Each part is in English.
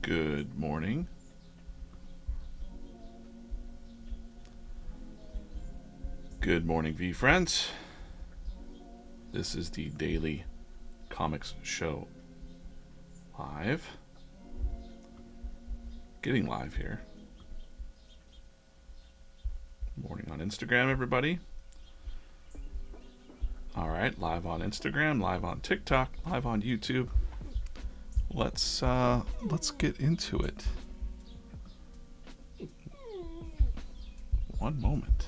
Good morning. Good morning, VeeFriends. This is the Daily Comics Show live. Getting live here. Morning on Instagram, everybody. All right, live on Instagram, live on TikTok, live on YouTube. Let's get into it. One moment.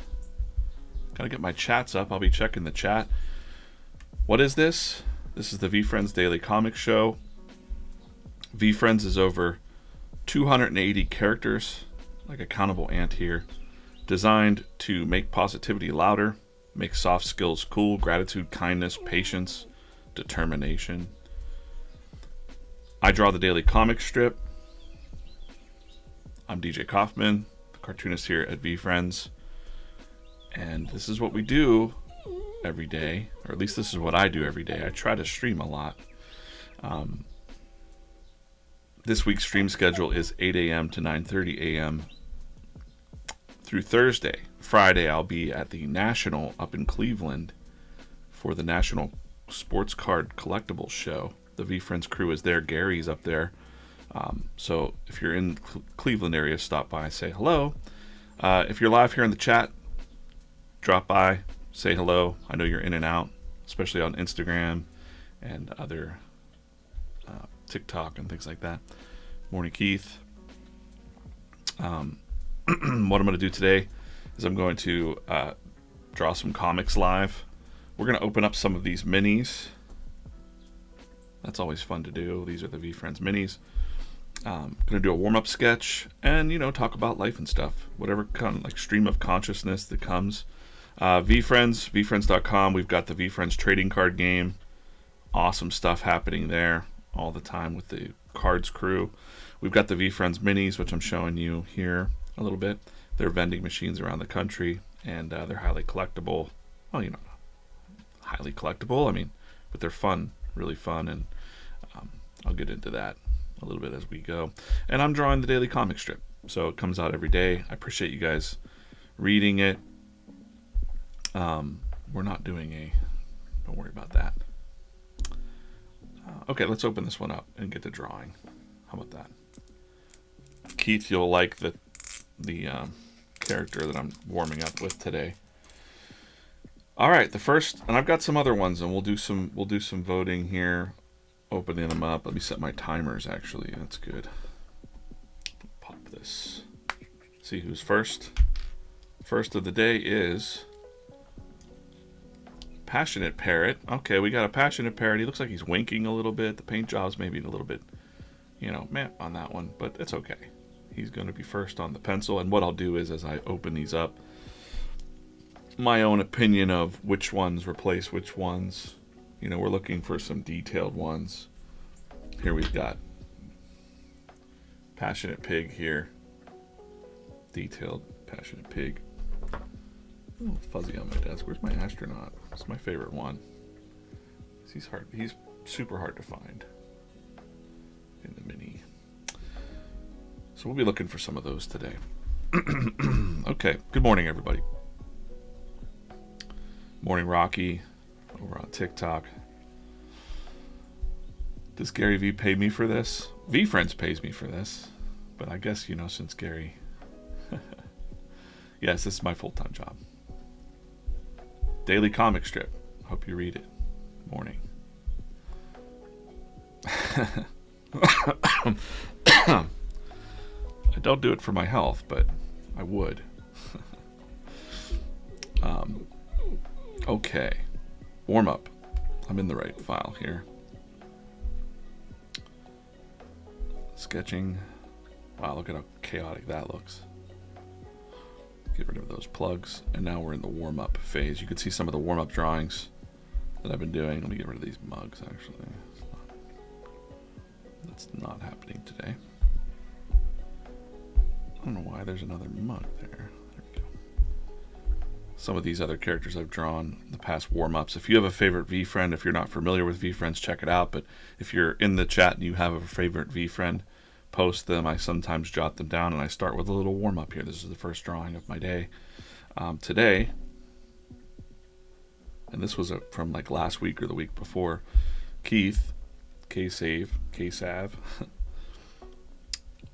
Gotta get my chats up. I'll be checking the chat. What is this? This is the VeeFriends Daily Comics Show. VeeFriends is over 280 characters, like a countable ant here, designed to make positivity louder, make soft skills cool, gratitude, kindness, patience, determination. I draw the daily comic strip. I'm DJ Kaufman, the cartoonist here at VeeFriends. And this is what we do every day, or at least this is what I do every day. I try to stream a lot. This week's stream schedule is 8 a.m. to 9:30 a.m. through Thursday. Friday, I'll be at the National up in Cleveland for the National Sports Card Collectibles Show. The VeeFriends crew is there. Gary's up there. So if you're in Cleveland area, stop by, say hello. If you're live here in the chat, drop by, say hello. I know you're in and out, especially on Instagram and other TikTok and things like that. Morning, Keith. What I'm going to do today is I'm going to draw some comics live. We're going to open up some of these minis. That's always fun to do. These are the VeeFriends minis. Going to do a warm-up sketch and, talk about life and stuff. Whatever kind of like stream of consciousness that comes. VeeFriends, VeeFriends.com. We've got the VeeFriends trading card game. Awesome stuff happening there all the time with the cards crew. We've got the VeeFriends minis, which I'm showing you here a little bit. They're vending machines around the country, and they're highly collectible. Well, highly collectible. But they're fun, really fun, and I'll get into that a little bit as we go. And I'm drawing the daily comic strip, so it comes out every day. I appreciate you guys reading it. We're not doing don't worry about that. Okay, let's open this one up and get to drawing. How about that? Keith, you'll like the character that I'm warming up with today. All right, the first, and I've got some other ones, and we'll do some voting here, opening them up. Let me set my timers. Actually, that's good. Pop this. See who's first. First of the day is Passionate Parrot. Okay, we got a Passionate Parrot. He looks like he's winking a little bit. The paint job's maybe a little bit, meh on that one, but it's okay. He's going to be first on the pencil, and what I'll do is, as I open these up, my own opinion of which ones replace which ones. We're looking for some detailed ones. Here we've got Passionate Pig here. Detailed Passionate Pig. A little fuzzy on my desk. Where's my astronaut? It's my favorite one. He's super hard to find in the mini. So we'll be looking for some of those today. Okay. Good morning, everybody. Morning, Rocky, over on TikTok. Does Gary V pay me for this? VeeFriends pays me for this, but I guess since Gary. Yes, this is my full-time job. Daily comic strip. Hope you read it. Morning. I don't do it for my health, but I would. Okay. Warm up. I'm in the right file here. Sketching. Wow, look at how chaotic that looks. Get rid of those plugs. And now we're in the warm-up phase. You can see some of the warm-up drawings that I've been doing. Let me get rid of these mugs, actually. That's not happening today. I don't know why there's another mug there. There we go. Some of these other characters I've drawn in the past warm-ups. If you have a favorite VeeFriend, if you're not familiar with VeeFriends, check it out. But if you're in the chat and you have a favorite VeeFriend, post them, I sometimes jot them down, and I start with a little warm-up here. This is the first drawing of my day. Today, and this was from like last week or the week before, Keith, K-Sav,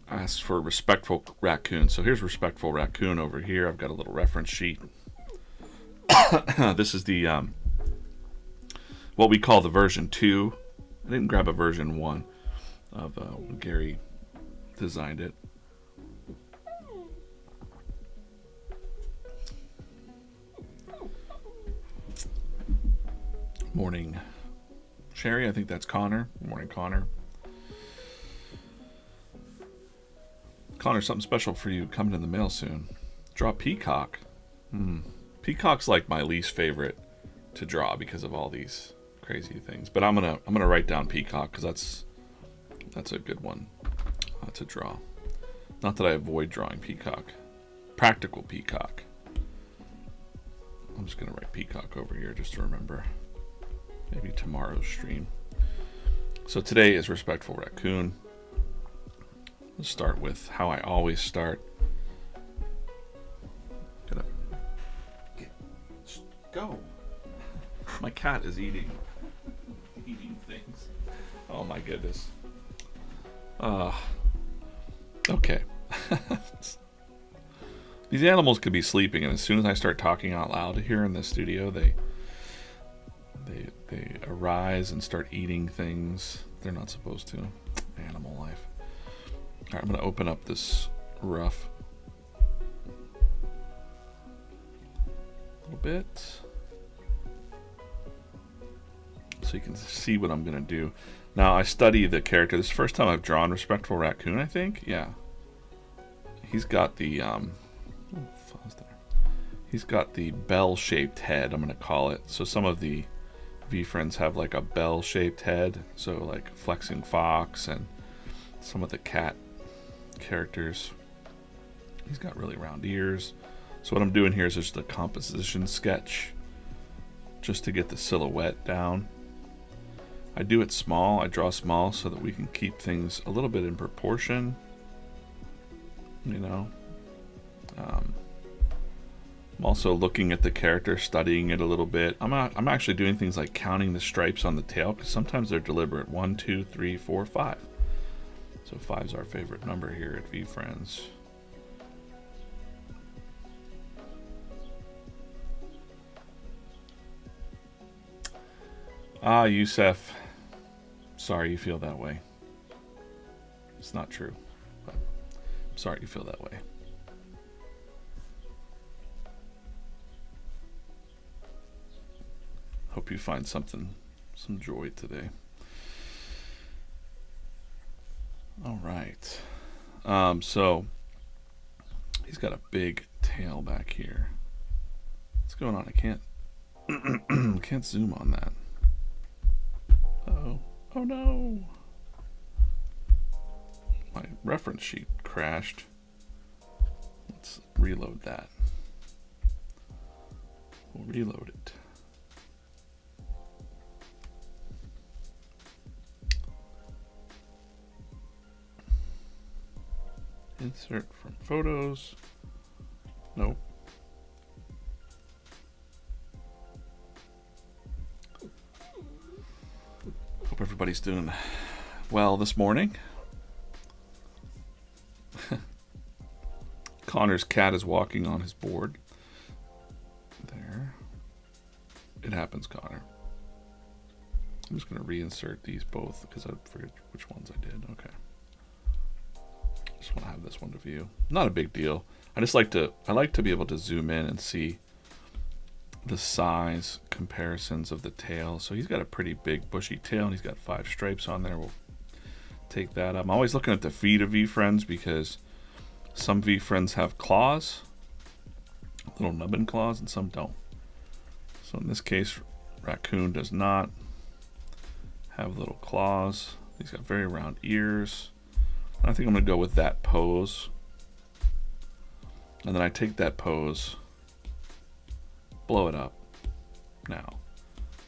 asked for respectful raccoon. So here's respectful raccoon over here. I've got a little reference sheet. This is the what we call the version 2. I didn't grab a version 1 of when Gary designed it. Morning, Sherry. I think that's Connor. Morning, Connor. Connor, something special for you coming in the mail soon. Draw Peacock. Peacock's like my least favorite to draw because of all these crazy things. But I'm gonna write down Peacock because that's a good one to draw. Not that I avoid drawing Peacock. Practical Peacock. I'm just gonna write Peacock over here just to remember. Maybe tomorrow's stream. So today is Respectful Raccoon. Let's start with how I always start. Go. My cat is eating things. Oh my goodness. Okay. These animals could be sleeping, and as soon as I start talking out loud here in the studio, they arise and start eating things they're not supposed to. Animal life. All right, I'm going to open up this rough a little bit so you can see what I'm going to do. Now, I study the character. This is the first time I've drawn Respectful Raccoon, I think. Yeah. He's got the he's got the bell-shaped head, I'm going to call it. So some of the VeeFriends have like a bell-shaped head, so like Flexing Fox and some of the cat characters. He's got really round ears. So what I'm doing here is just a composition sketch just to get the silhouette down. I do it small, I draw small so that we can keep things a little bit in proportion, you know. I'm also looking at the character, studying it a little bit. I'm actually doing things like counting the stripes on the tail, because sometimes they're deliberate. 1, 2, 3, 4, 5. So 5's our favorite number here at VeeFriends. Youssef. Sorry you feel that way. It's not true, but I'm sorry you feel that way. Hope you find some joy today. All right. So he's got a big tail back here. What's going on? I can't zoom on that. Uh-oh. Oh no. My reference sheet crashed. Let's reload that. We'll reload it. Insert from photos. Nope. Hope everybody's doing well this morning. Connor's cat is walking on his board. There. It happens, Connor. I'm just going to reinsert these both because I forget which ones I did. Okay. Just want to have this one to view. Not a big deal. I like to be able to zoom in and see the size comparisons of the tail. So he's got a pretty big bushy tail and he's got 5 stripes on there. We'll take that up. I'm always looking at the feet of VeeFriends because some VeeFriends have claws, little nubbin claws, and some don't. So in this case, Raccoon does not have little claws. He's got very round ears. I think I'm going to go with that pose. And then I take that pose, blow it up now.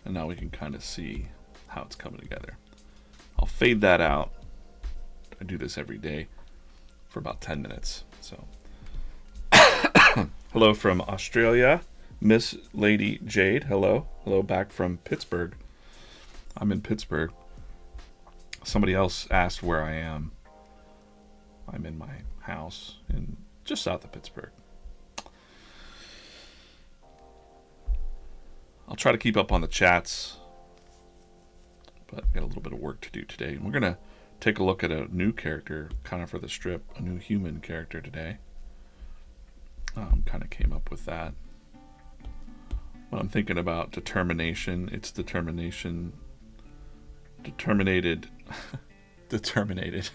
And now we can kind of see how it's coming together. I'll fade that out I do this every day for about 10 minutes. So, hello from Australia, Miss Lady Jade. Hello. Hello back from Pittsburgh. I'm in Pittsburgh. Somebody else asked where I am. I'm in my house in just south of Pittsburgh. I'll try to keep up on the chats, but I got a little bit of work to do today. We're going to take a look at a new character, kind of for the strip, a new human character today. Kind of came up with that. When I'm thinking about determination, it's determination, determinated, determined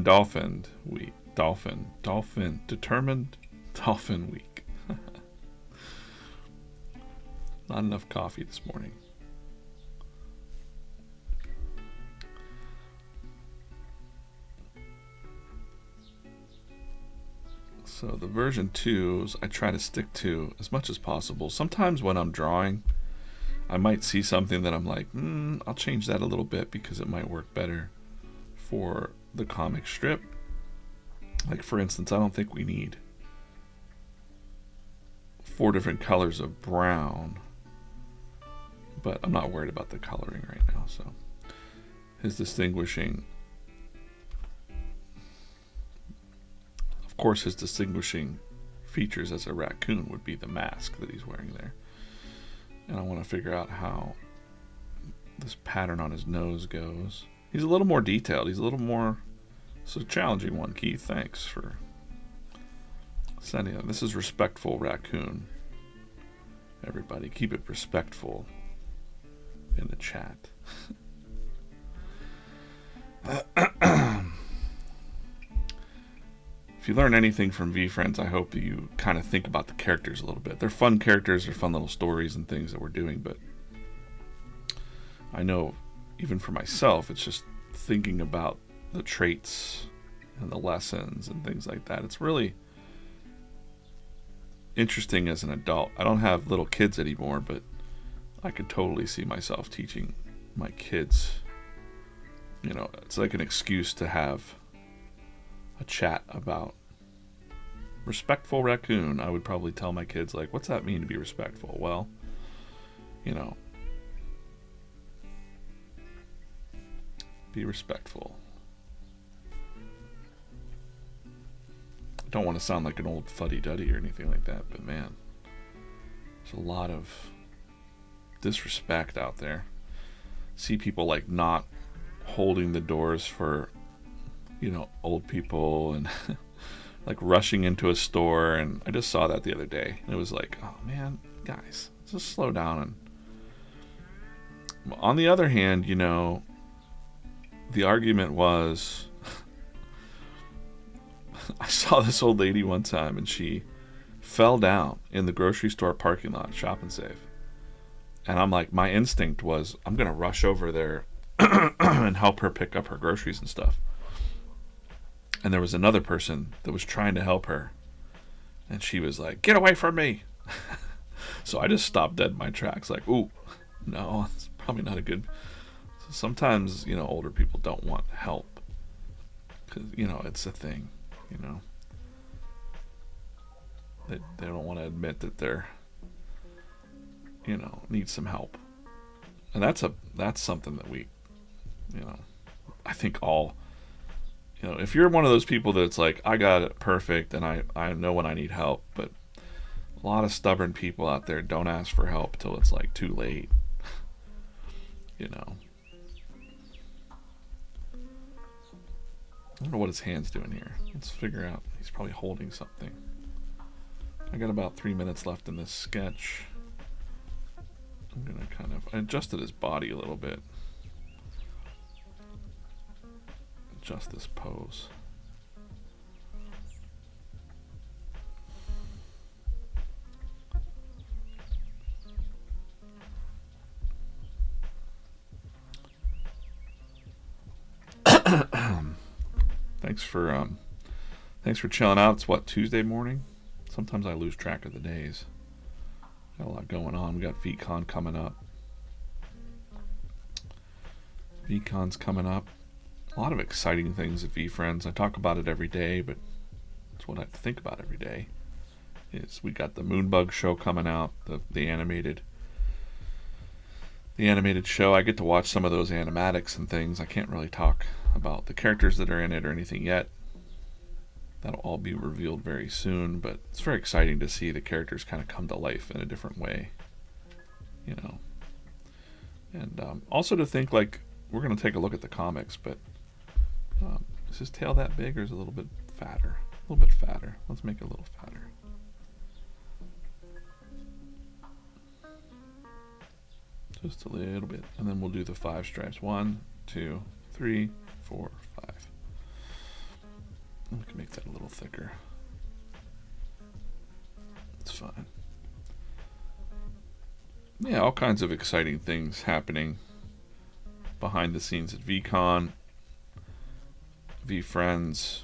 dolphin week. Determined dolphin week. Not enough coffee this morning. So the version 2s I try to stick to as much as possible. Sometimes when I'm drawing, I might see something that I'm like, I'll change that a little bit because it might work better for the comic strip. Like, for instance, I don't think we need 4 different colors of brown, but I'm not worried about the coloring right now. So his distinguishing, of course, his distinguishing features as a raccoon would be the mask that he's wearing there. And I want to figure out how this pattern on his nose goes. He's a little more detailed. He's a little more... It's a challenging one, Keith. Thanks for sending it. This is Respectful Raccoon. Everybody, keep it respectful in the chat. If you learn anything from VeeFriends, I hope that you kind of think about the characters a little bit. They're fun characters, they're fun little stories and things that we're doing, but I know even for myself, it's just thinking about the traits and the lessons and things like that. It's really interesting as an adult. I don't have little kids anymore, but I could totally see myself teaching my kids. You know, it's like an excuse to have a chat about respectful raccoon. I would probably tell my kids, like, what's that mean to be respectful? Well, you know, be respectful. I don't want to sound like an old fuddy-duddy or anything like that, but man, there's a lot of disrespect out there. See people like not holding the doors for, you know, old people and like rushing into a store. And I just saw that the other day. It was like, oh man, guys, just slow down. And on the other hand, you know, the argument was, I saw this old lady one time and she fell down in the grocery store parking lot, Shop and Save. And I'm like, my instinct was, I'm going to rush over there and help her pick up her groceries and stuff. And there was another person that was trying to help her. And she was like, get away from me. So I just stopped dead in my tracks. Like, ooh, no, it's probably not a good... So sometimes, you know, older people don't want help. Because, you know, it's a thing, you know. They don't want to admit that they're, you know, need some help. And that's something that we, you know, I think all... You know, if you're one of those people that's like, I got it perfect and I know when I need help, but a lot of stubborn people out there don't ask for help till it's like too late. You know. I don't know what his hand's doing here. Let's figure out. He's probably holding something. I got about 3 minutes left in this sketch. I'm going to I adjusted his body a little bit. Adjust this pose. Thanks for chilling out. It's what, Tuesday morning? Sometimes I lose track of the days. Got a lot going on. We got VCon coming up. VCon's coming up. a lot of exciting things at VeeFriends. I talk about it every day, but it's what I think about every day. Is we got the Moonbug show coming out, the animated show. I get to watch some of those animatics and things. I can't really talk about the characters that are in it or anything yet. That'll all be revealed very soon, but it's very exciting to see the characters kind of come to life in a different way, you know. And also to think, like, we're going to take a look at the comics, but is his tail that big, or is it a little bit fatter? A little bit fatter. Let's make it a little fatter. Just a little bit. And then we'll do the 5 stripes. 1, 2, 3, 4, 5. And we can make that a little thicker. It's fine. Yeah, all kinds of exciting things happening behind the scenes at VCon, VeeFriends.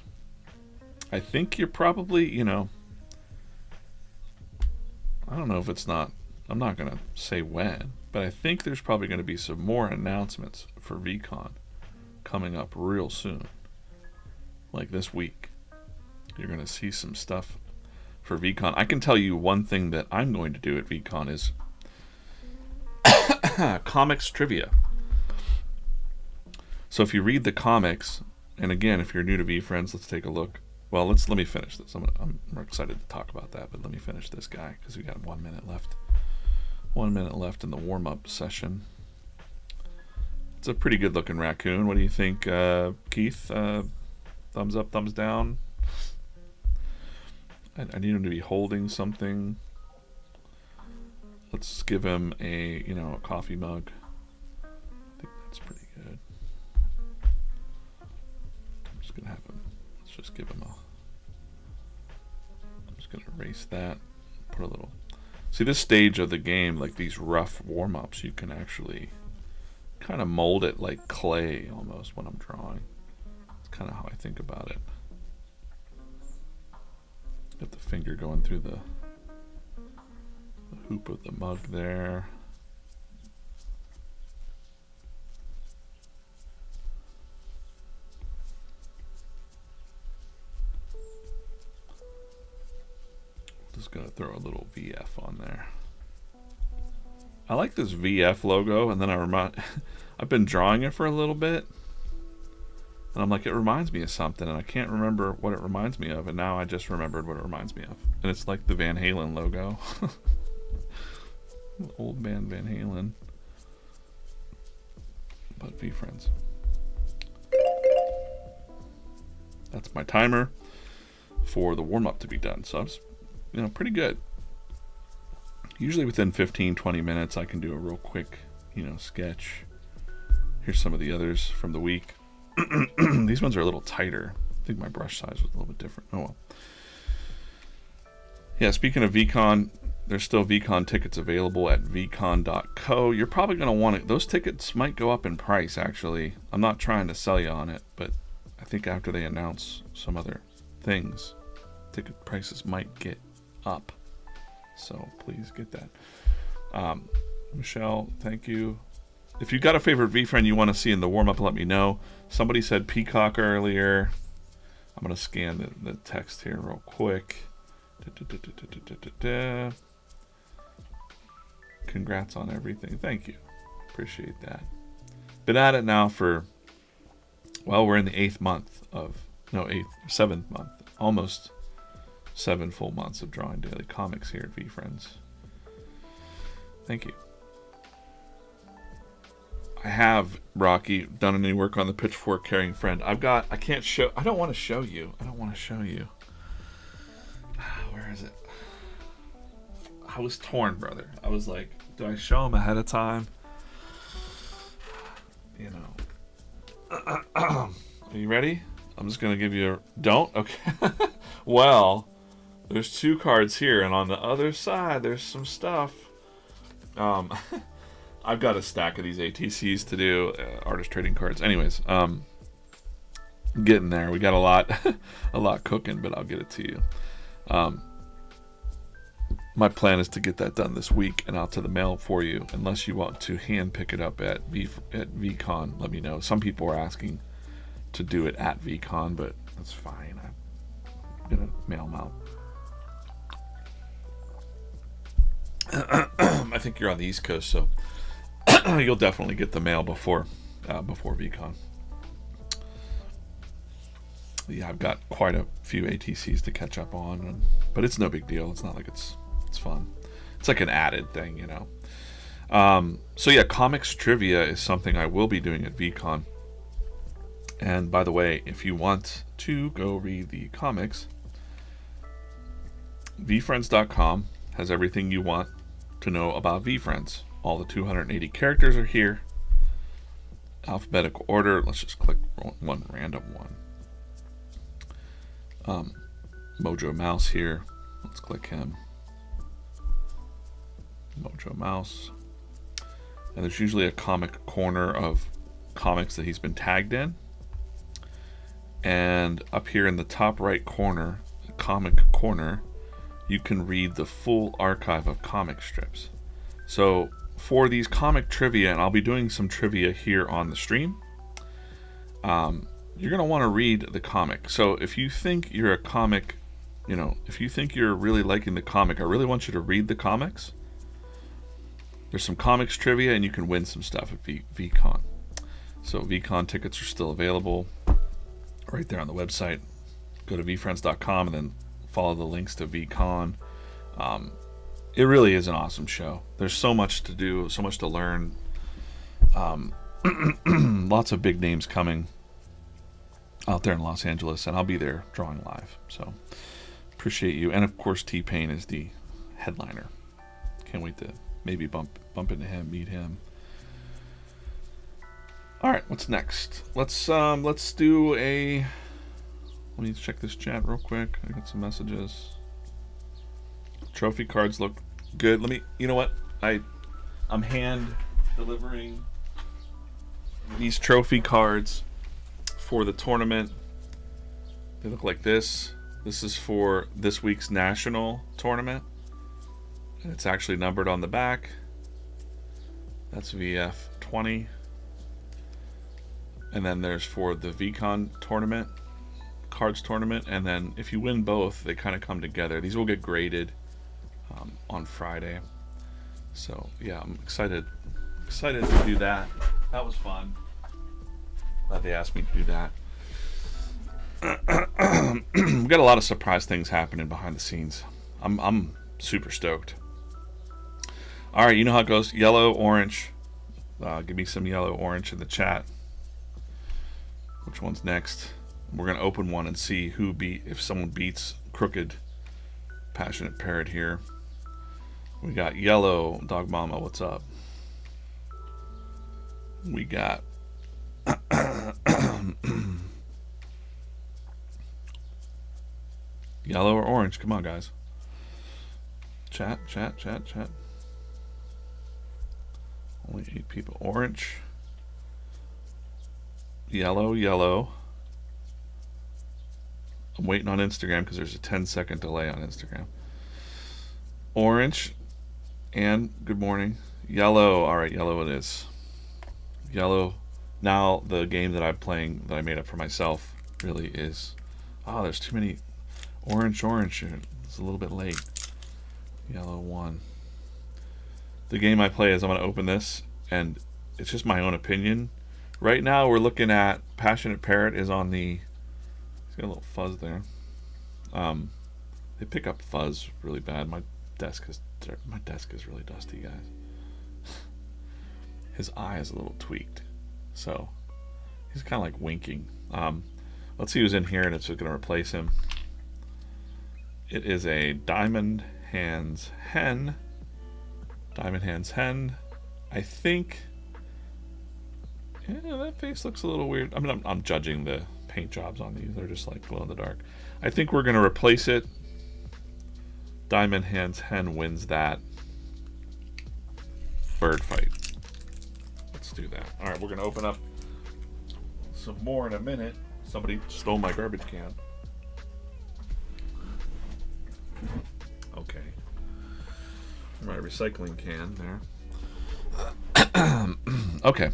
I think you're probably, you know, I don't know if it's not, I'm not going to say when, but I think there's probably going to be some more announcements for VCon coming up real soon. Like this week. You're going to see some stuff for VCon. I can tell you one thing that I'm going to do at VCon is comics trivia. So if you read the comics, and again, if you're new to VeeFriends, let's take a look. Well, let me finish this. I'm more excited to talk about that, but let me finish this guy because we got 1 minute left. 1 minute left in the warm-up session. It's a pretty good-looking raccoon. What do you think, Keith? Thumbs up, thumbs down? I need him to be holding something. Let's give him a coffee mug. I think that's pretty good. I'm just gonna have him. Let's just give him a. I'm just gonna erase that. Put a little. See, this stage of the game, like these rough warm-ups, you can actually kind of mold it like clay almost when I'm drawing. It's kind of how I think about it. Got the finger going through the hoop of the mug there. Just gonna throw a little VF on there. I like this VF logo, and then I've been drawing it for a little bit, and I'm like, it reminds me of something, and I can't remember what it reminds me of, and now I just remembered what it reminds me of. And it's like the Van Halen logo. Old band Van Halen. But VeeFriends. That's my timer for the warm-up to be done. So I was, pretty good. Usually within 15-20 minutes I can do a real quick, sketch. Here's some of the others from the week. These ones are a little tighter. I think my brush size was a little bit different. Oh well. Yeah, speaking of VCon, there's still VCon tickets available at vcon.co. You're probably going to want it. Those tickets might go up in price, actually. I'm not trying to sell you on it, but I think after they announce some other things, ticket prices might get up. So please get that. Michelle, thank you. If you got a favorite VeeFriend you want to see in the warm-up, let me know. Somebody said Peacock earlier. I'm going to scan the text here real quick. Congrats on everything. Thank you. Appreciate that. Been at it now for, well, we're in the 7th month. Almost 7 full months of drawing daily comics here at VeeFriends. Thank you. I have, Rocky, done any work on the pitchfork carrying friend. I don't want to show you. Where is it? I was torn, brother. I was like, do I show him ahead of time? Are you ready? I'm just going to give you don't? Okay. Well, there's 2 cards here, and on the other side, there's some stuff. I've got a stack of these ATCs to do, artist trading cards. Anyways, getting there. We got a lot cooking, but I'll get it to you. My plan is to get that done this week and out to the mail for you. Unless you want to hand pick it up at VCon, let me know. Some people are asking to do it at VCon, but that's fine. I'm gonna mail them out. I think you're on the East Coast, so you'll definitely get the mail before VCon. Yeah, I've got quite a few ATCs to catch up on, but it's no big deal. It's not like it's fun. It's like an added thing, you know. So yeah, comics trivia is something I will be doing at VCon. And by the way, if you want to go read the comics, VeeFriends.com has everything you want to know about VeeFriends. All the 280 characters are here. Alphabetical order. Let's just click one random one. Mojo Mouse here. Let's click him. Mojo Mouse. And there's usually a comic corner of comics that he's been tagged in. And up here in the top right corner, the comic corner, you can read the full archive of comic strips. So for these comic trivia, and I'll be doing some trivia here on the stream, you're going to want to read the comic. So if you think you're a comic, you know, if you think you're really liking the comic, I really want you to read the comics. There's some comics trivia, and you can win some stuff at VCon. So VCon tickets are still available right there on the website. Go to VeeFriends.com and then follow the links to VCon. It really is an awesome show. There's so much to do, so much to learn. Lots of big names coming out there in Los Angeles, and I'll be there drawing live. So appreciate you. And of course, T-Pain is the headliner. Can't wait to maybe bump into him, meet him. All right, what's next? Let's do a. Let me check this chat real quick. I got some messages. Trophy cards look good. Let me. You know what? I'm hand delivering these trophy cards for the tournament. They look like this. This is for this week's national tournament. And it's actually numbered on the back. That's VF20. And then there's for the VCon tournament, cards tournament. And then if you win both, they kind of come together. These will get graded on Friday. So yeah, I'm excited to do that. That was fun. Glad they asked me to do that. We got a lot of surprise things happening behind the scenes. I'm super stoked. All right, you know how it goes. Yellow, orange. Give me some yellow, orange in the chat. Which one's next? We're gonna open one and see if someone beats Crooked Passionate Parrot here. We got yellow, Dog Mama. What's up? We got yellow or orange. Come on, guys. Chat. Only 8 people. Orange. Yellow. I'm waiting on Instagram because there's a 10-second delay on Instagram. Orange. And good morning. Yellow. All right, yellow it is. Yellow. Now the game that I'm playing that I made up for myself really is. Oh, there's too many. Orange. It's a little bit late. Yellow 1. The game I play is I'm going to open this, and it's just my own opinion. Right now we're looking at Passionate Parrot is on the. He's got a little fuzz there. They pick up fuzz really bad. My desk is really dusty, guys. His eye is a little tweaked, so he's kind of like winking. Let's see who's in here, and it's just going to replace him. It is a Diamond Hands Hen. Diamond Hands Hen. I think. Yeah, that face looks a little weird. I mean, I'm judging the paint jobs on these. They're just like glow in the dark. I think we're going to replace it. Diamond Hands Hen wins that bird fight. Let's do that. All right, we're going to open up some more in a minute. Somebody stole my garbage can. Okay. My recycling can there. Okay.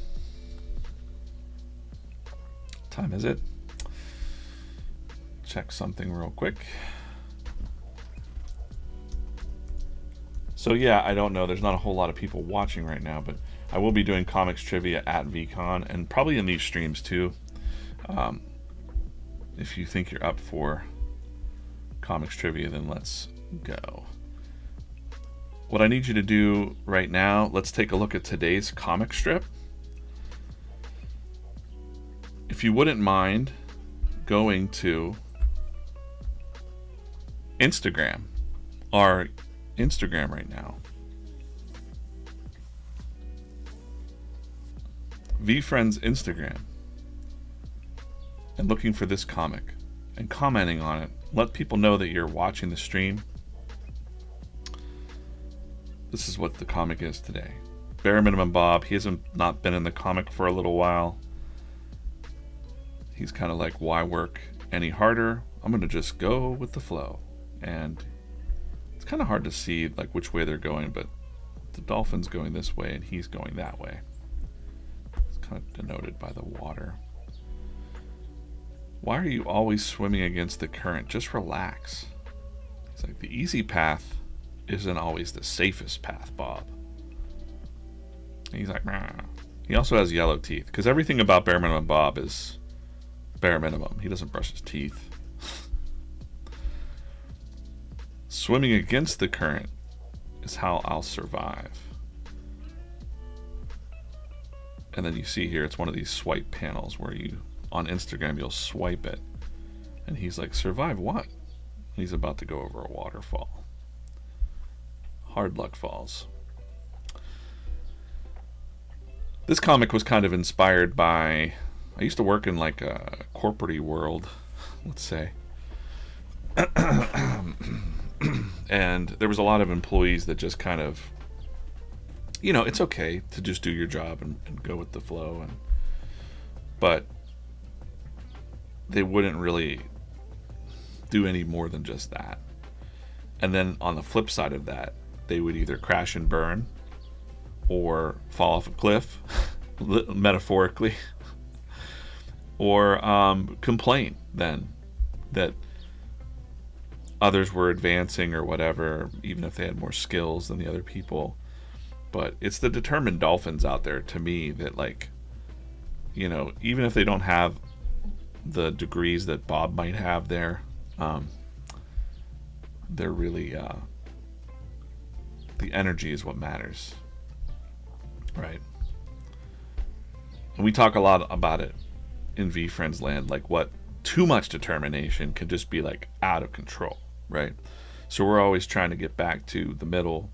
time is it? Check something real quick. So yeah, I don't know. There's not a whole lot of people watching right now, but I will be doing comics trivia at VCon and probably in these streams too. If you think you're up for comics trivia, then let's go. What I need you to do right now, let's take a look at today's comic strip. If you wouldn't mind going to Instagram, our Instagram right now, VeeFriends Instagram, and looking for this comic and commenting on it. Let people know that you're watching the stream. This is what the comic is today. Bare Minimum Bob. He hasn't not been in the comic for a little while. He's kind of like, why work any harder? I'm going to just go with the flow. And it's kind of hard to see like which way they're going, but the dolphin's going this way and he's going that way. It's kind of denoted by the water. Why are you always swimming against the current? Just relax. It's like the easy path isn't always the safest path, Bob. And he's like, nah. He also has yellow teeth because everything about Bare Minimum Bob is bare minimum. He doesn't brush his teeth. Swimming against the current is how I'll survive. And then you see here, it's one of these swipe panels where you, on Instagram, you'll swipe it. And he's like, survive what? He's about to go over a waterfall. Hard Luck Falls. This comic was kind of inspired by, I used to work in like a corporate-y world, let's say. And there was a lot of employees that just kind of, you know, it's okay to just do your job and go with the flow, but they wouldn't really do any more than just that. And then on the flip side of that, they would either crash and burn or fall off a cliff, metaphorically, or complain then that others were advancing or whatever, even if they had more skills than the other people. But it's the determined dolphins out there, to me, that, like, you know, even if they don't have the degrees that Bob might have there, they're really the energy is what matters, right? And we talk a lot about it in VeeFriends land, like what too much determination can just be like out of control, right? So we're always trying to get back to the middle.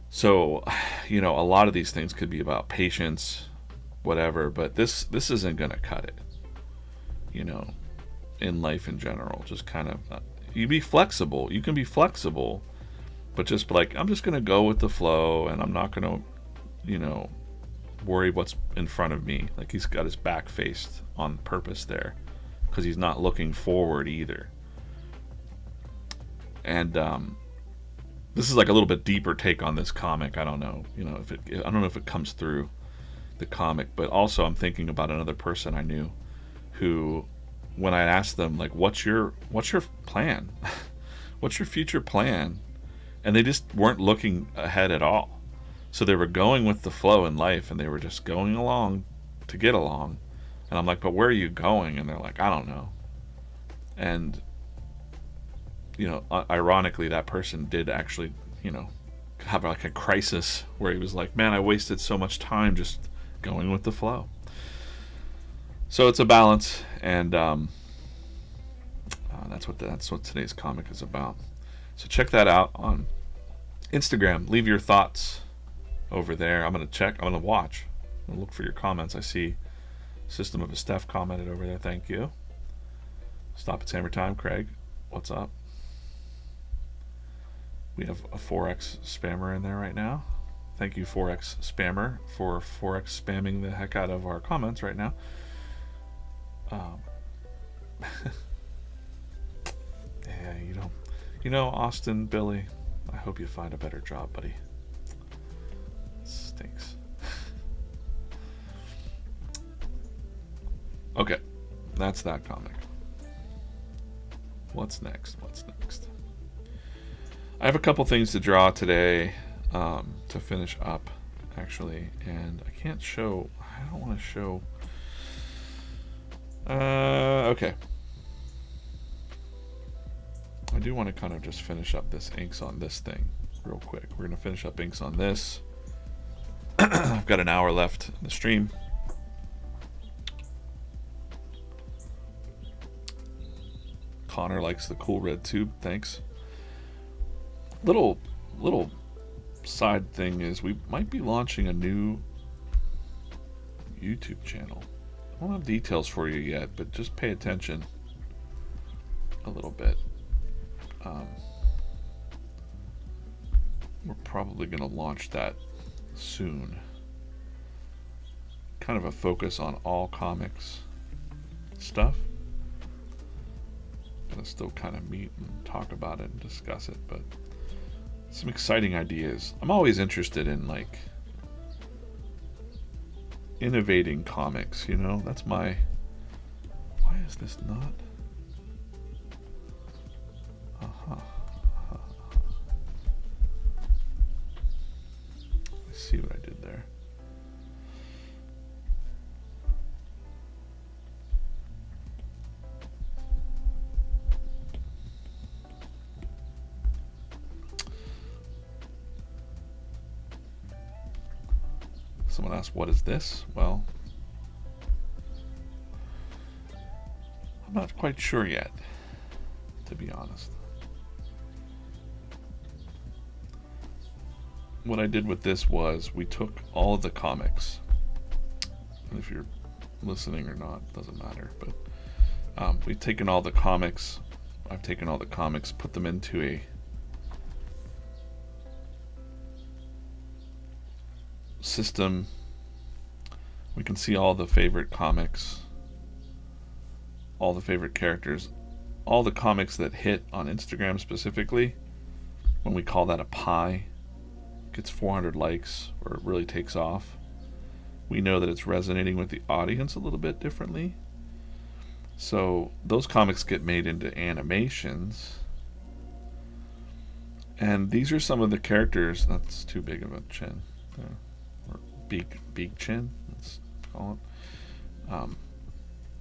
So, you know, a lot of these things could be about patience, whatever, but this isn't gonna cut it, you know, in life in general. Just kind of you be flexible. You can be flexible, but just like, I'm just gonna go with the flow, and I'm not gonna, you know, worry what's in front of me. Like, he's got his back faced on purpose there because he's not looking forward either. And this is like a little bit deeper take on this comic. I don't know, you know, I don't know if it comes through the comic, but also I'm thinking about another person I knew who, when I asked them, like, what's your plan? What's your future plan? And they just weren't looking ahead at all. So they were going with the flow in life, and they were just going along to get along. And I'm like, but where are you going? And they're like, I don't know. And, you know, ironically, that person did actually, you know, have like a crisis where he was like, man, I wasted so much time just going with the flow. So it's a balance, and that's what today's comic is about. So check that out on Instagram. Leave your thoughts over there. I'm gonna watch. I'm gonna look for your comments. I see System of a Steph commented over there. Thank you. Stop at Hammer Time, Craig. What's up? We have a 4X spammer in there right now. Thank you, 4X spammer, for 4X spamming the heck out of our comments right now. Yeah, you know, Austin, Billy, I hope you find a better job, buddy. Stinks. Okay, that's that comic. What's next? I have a couple things to draw today to finish up, actually, and I can't show. I don't want to show. Okay. I do want to kind of just finish up this inks on this thing real quick. We're going to finish up inks on this. I've got an hour left in the stream. Connor likes the cool red tube. Thanks. Little side thing is we might be launching a new YouTube channel. I don't have details for you yet, but just pay attention a little bit. We're probably going to launch that soon. Kind of a focus on all comics stuff. Gonna still kind of meet and talk about it and discuss it, but some exciting ideas. I'm always interested in like innovating comics, you know? That's my... Why is this not? Let's see what I did there. Someone asked, what is this? Well, I'm not quite sure yet, to be honest. What I did with this was we took all of the comics. And if you're listening or not, doesn't matter. But we've taken all the comics. I've taken all the comics, put them into a system. We can see all the favorite comics, all the favorite characters, all the comics that hit on Instagram specifically. When we call that a pie, gets 400 likes or it really takes off. We know that it's resonating with the audience a little bit differently. So those comics get made into animations. And these are some of the characters. That's too big of a chin there. Or beak chin, let's call it.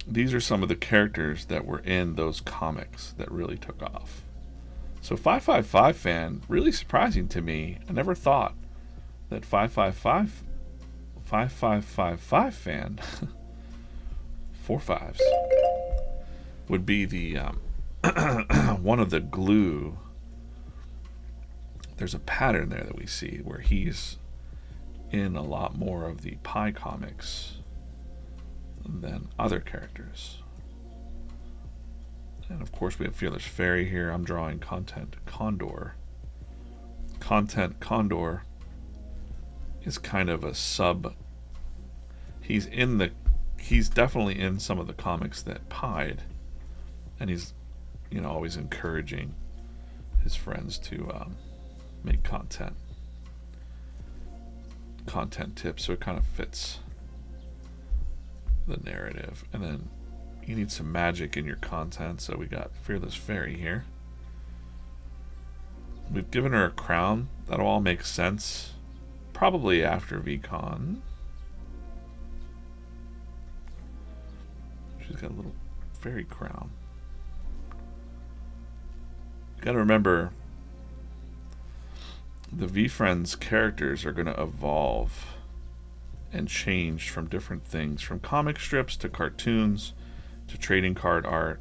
These are some of the characters that were in those comics that really took off. So 555 fan, really surprising to me. I never thought that 5555 fan, 4 5s, would be the one of the glue. There's a pattern there that we see where he's in a lot more of the pie comics than other characters. And of course we have Fearless Fairy here. I'm drawing Content Condor. Content Condor is kind of a sub. He's definitely in some of the comics that pied, and he's, you know, always encouraging his friends to make content tips, so it kind of fits the narrative. And then you need some magic in your content, so we got Fearless Fairy here. We've given her a crown. That'll all make sense probably after VCon. She's got a little fairy crown. You gotta remember, the VeeFriends characters are going to evolve and change from different things, from comic strips to cartoons to trading card art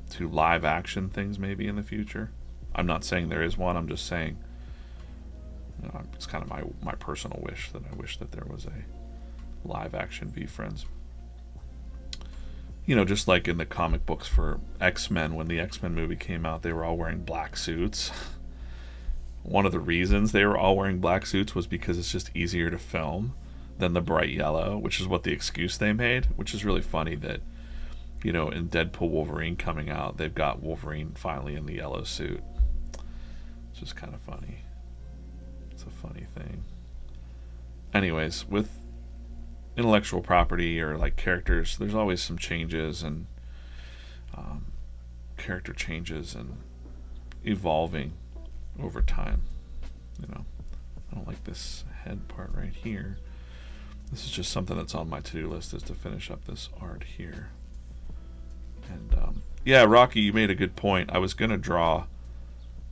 to live action things maybe in the future. I'm not saying there is one, I'm just saying, you know, it's kind of my personal wish that I wish that there was a live action VeeFriends. You know, just like in the comic books for X-Men, when the X-Men movie came out, they were all wearing black suits. One of the reasons they were all wearing black suits was because it's just easier to film than the bright yellow, which is what the excuse they made, which is really funny that, you know, in Deadpool Wolverine coming out, they've got Wolverine finally in the yellow suit. It's just kind of funny. It's a funny thing. Anyways, with intellectual property or like characters, there's always some changes and character changes and evolving over time. You know, I don't like this head part right here. This is just something that's on my to-do list, is to finish up this art here. And yeah, Rocky, you made a good point. I was gonna draw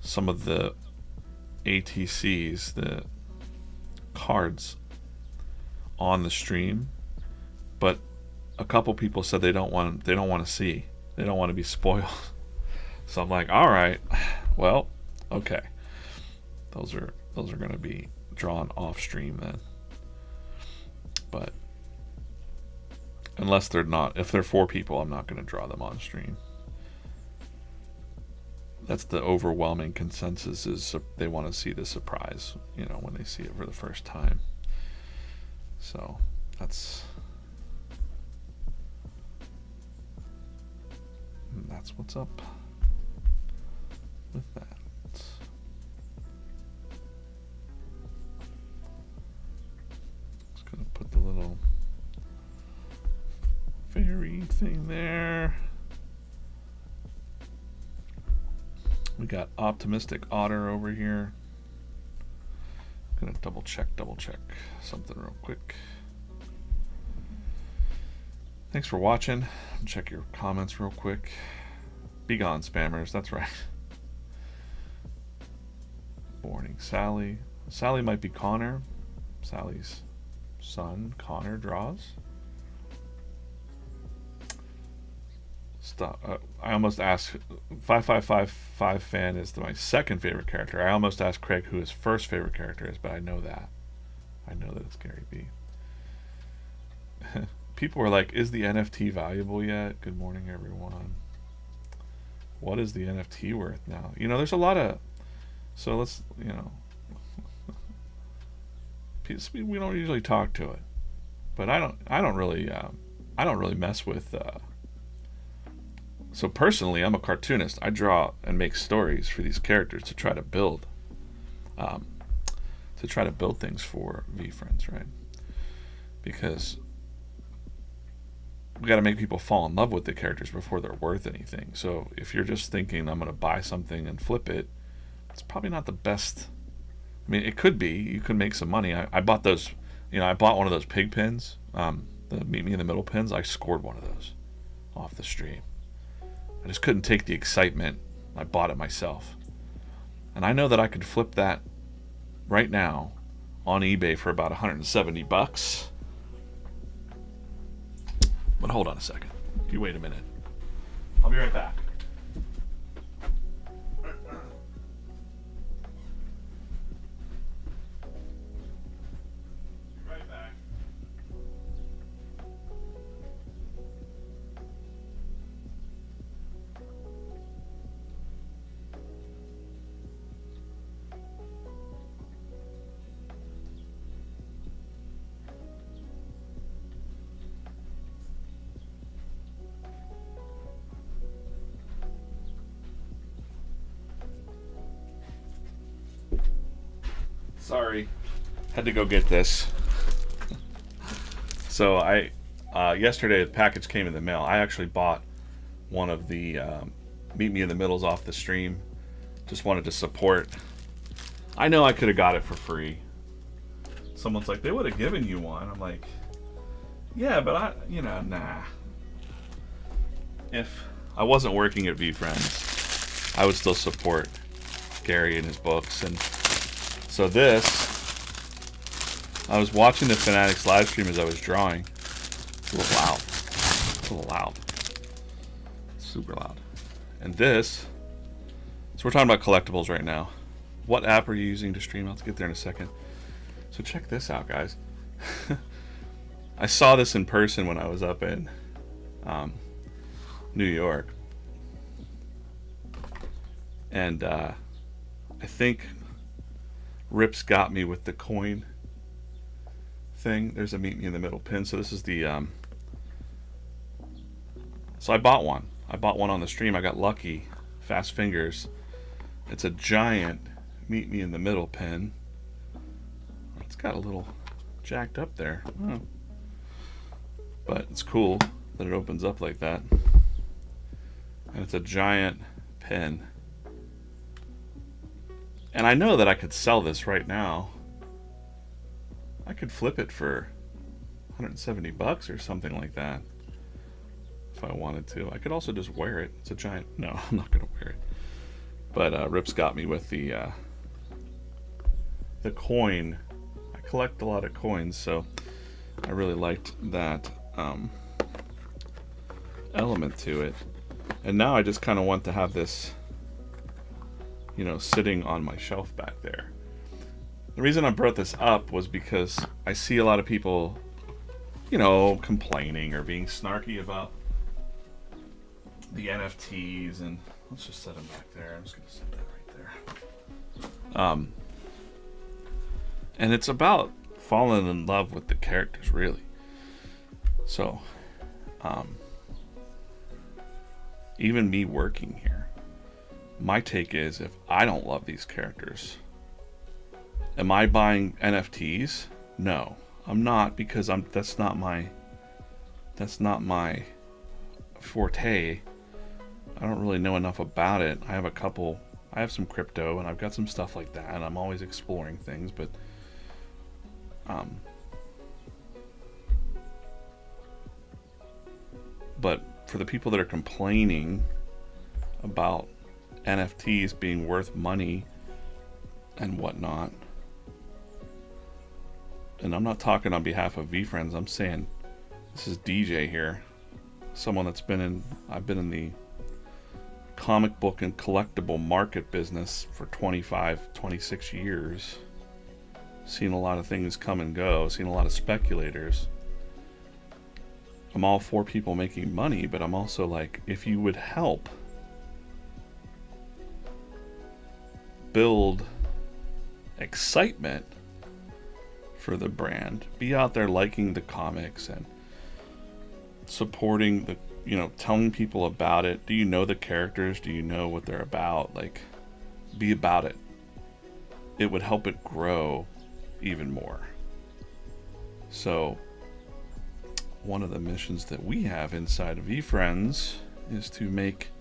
some of the ATCs, the cards, on the stream, but a couple people said they don't want to see, they don't want to be spoiled. So I'm like, all right, well, okay, those are going to be drawn off stream then. But unless they're not, if they're 4 people, I'm not going to draw them on stream. That's the overwhelming consensus, is they want to see the surprise, you know, when they see it for the first time. So that's what's up with that. Just gonna put the little fairy thing there. We got Optimistic Otter over here. Gonna double check something real quick. Thanks for watching. Check your comments real quick. Be gone, spammers. That's right. Morning, Sally. Sally might be Connor. Sally's son, Connor, draws. Stop. I almost asked. 5555 fan is my second favorite character. I almost asked Craig who his first favorite character is, but I know that. I know that it's Gary B. People were like, is the NFT valuable yet? Good morning, everyone. What is the NFT worth now? You know, there's a lot of... So let's, you know... we don't usually talk to it. But I don't really mess with... So personally, I'm a cartoonist. I draw and make stories for these characters to try to build... things for VeeFriends, right? Because... we got to make people fall in love with the characters before they're worth anything. So if you're just thinking I'm going to buy something and flip it, it's probably not the best. I mean, it could be. You could make some money. I bought those, you know, I bought one of those pig pins, the Meet Me in the Middle pins. I scored one of those off the stream. I just couldn't take the excitement. I bought it myself. And I know that I could flip that right now on eBay for about 170 bucks. But hold on a second. If you wait a minute. I'll be right back. Be right back. Sorry, had to go get this. So yesterday the package came in the mail. I actually bought one of the Meet Me in the Middles off the stream. Just wanted to support. I know I could have got it for free. Someone's like, they would have given you one. I'm like, yeah, but nah. If I wasn't working at VeeFriends, I would still support Gary and his books. And so this, I was watching the Fanatics live stream as I was drawing. It's a little loud. It's a little loud. Super loud. And this, so we're talking about collectibles right now. What app are you using to stream? Let's get there in a second. So check this out, guys. I saw this in person when I was up in New York. And I think Rips got me with the coin thing. There's a Meet Me in the Middle pin. So this is the so I bought one on the stream. I got lucky. Fast fingers. It's a giant Meet Me in the Middle pin. It's got a little jacked up there. Oh. But it's cool that it opens up like that. And it's a giant pen. And I know that I could sell this right now. I could flip it for $170 or something like that if I wanted to. I could also just wear it. It's a giant... No, I'm not going to wear it. But Rip's got me with the coin. I collect a lot of coins, so I really liked that element to it. And now I just kind of want to have this, you know, sitting on my shelf back there. The reason I brought this up was because I see a lot of people, you know, complaining or being snarky about the NFTs, and let's just set them back there. I'm just going to set that right there. And it's about falling in love with the characters, really. So, even me working here, my take is, if I don't love these characters, am I buying NFTs? No, I'm not, because that's not my forte. I don't really know enough about it. I have some crypto, and I've got some stuff like that, and I'm always exploring things, but for the people that are complaining about NFTs being worth money and whatnot, and I'm not talking on behalf of VeeFriends, I'm saying this is DJ here, someone I've been in the comic book and collectible market business for 26 years. Seen a lot of things come and go, seen a lot of speculators. I'm all for people making money, but I'm also like, if you would help build excitement for the brand, be out there liking the comics and supporting the, you know, telling people about it. Do you know the characters? Do you know what they're about? Like, be about it. It would help it grow even more. So one of the missions that we have inside of VeeFriends is to make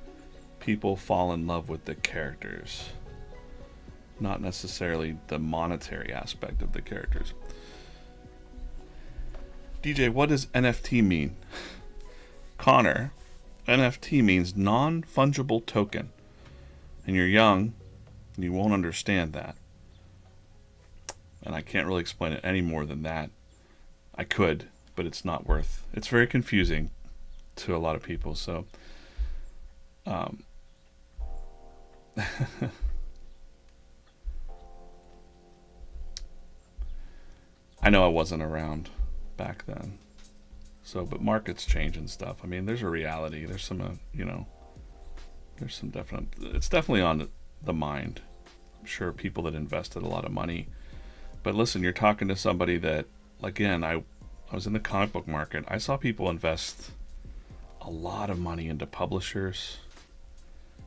people fall in love with the characters, not necessarily the monetary aspect of the characters. DJ, what does NFT mean? Connor, NFT means non-fungible token. And you're young, and you won't understand that. And I can't really explain it any more than that. I could, but it's not worth. It's very confusing to a lot of people, so I know I wasn't around back then. So, but markets change and stuff. I mean, there's a reality. There's some, there's some definite. It's definitely on the mind. I'm sure people that invested a lot of money. But listen, you're talking to somebody that, again, I was in the comic book market. I saw people invest a lot of money into publishers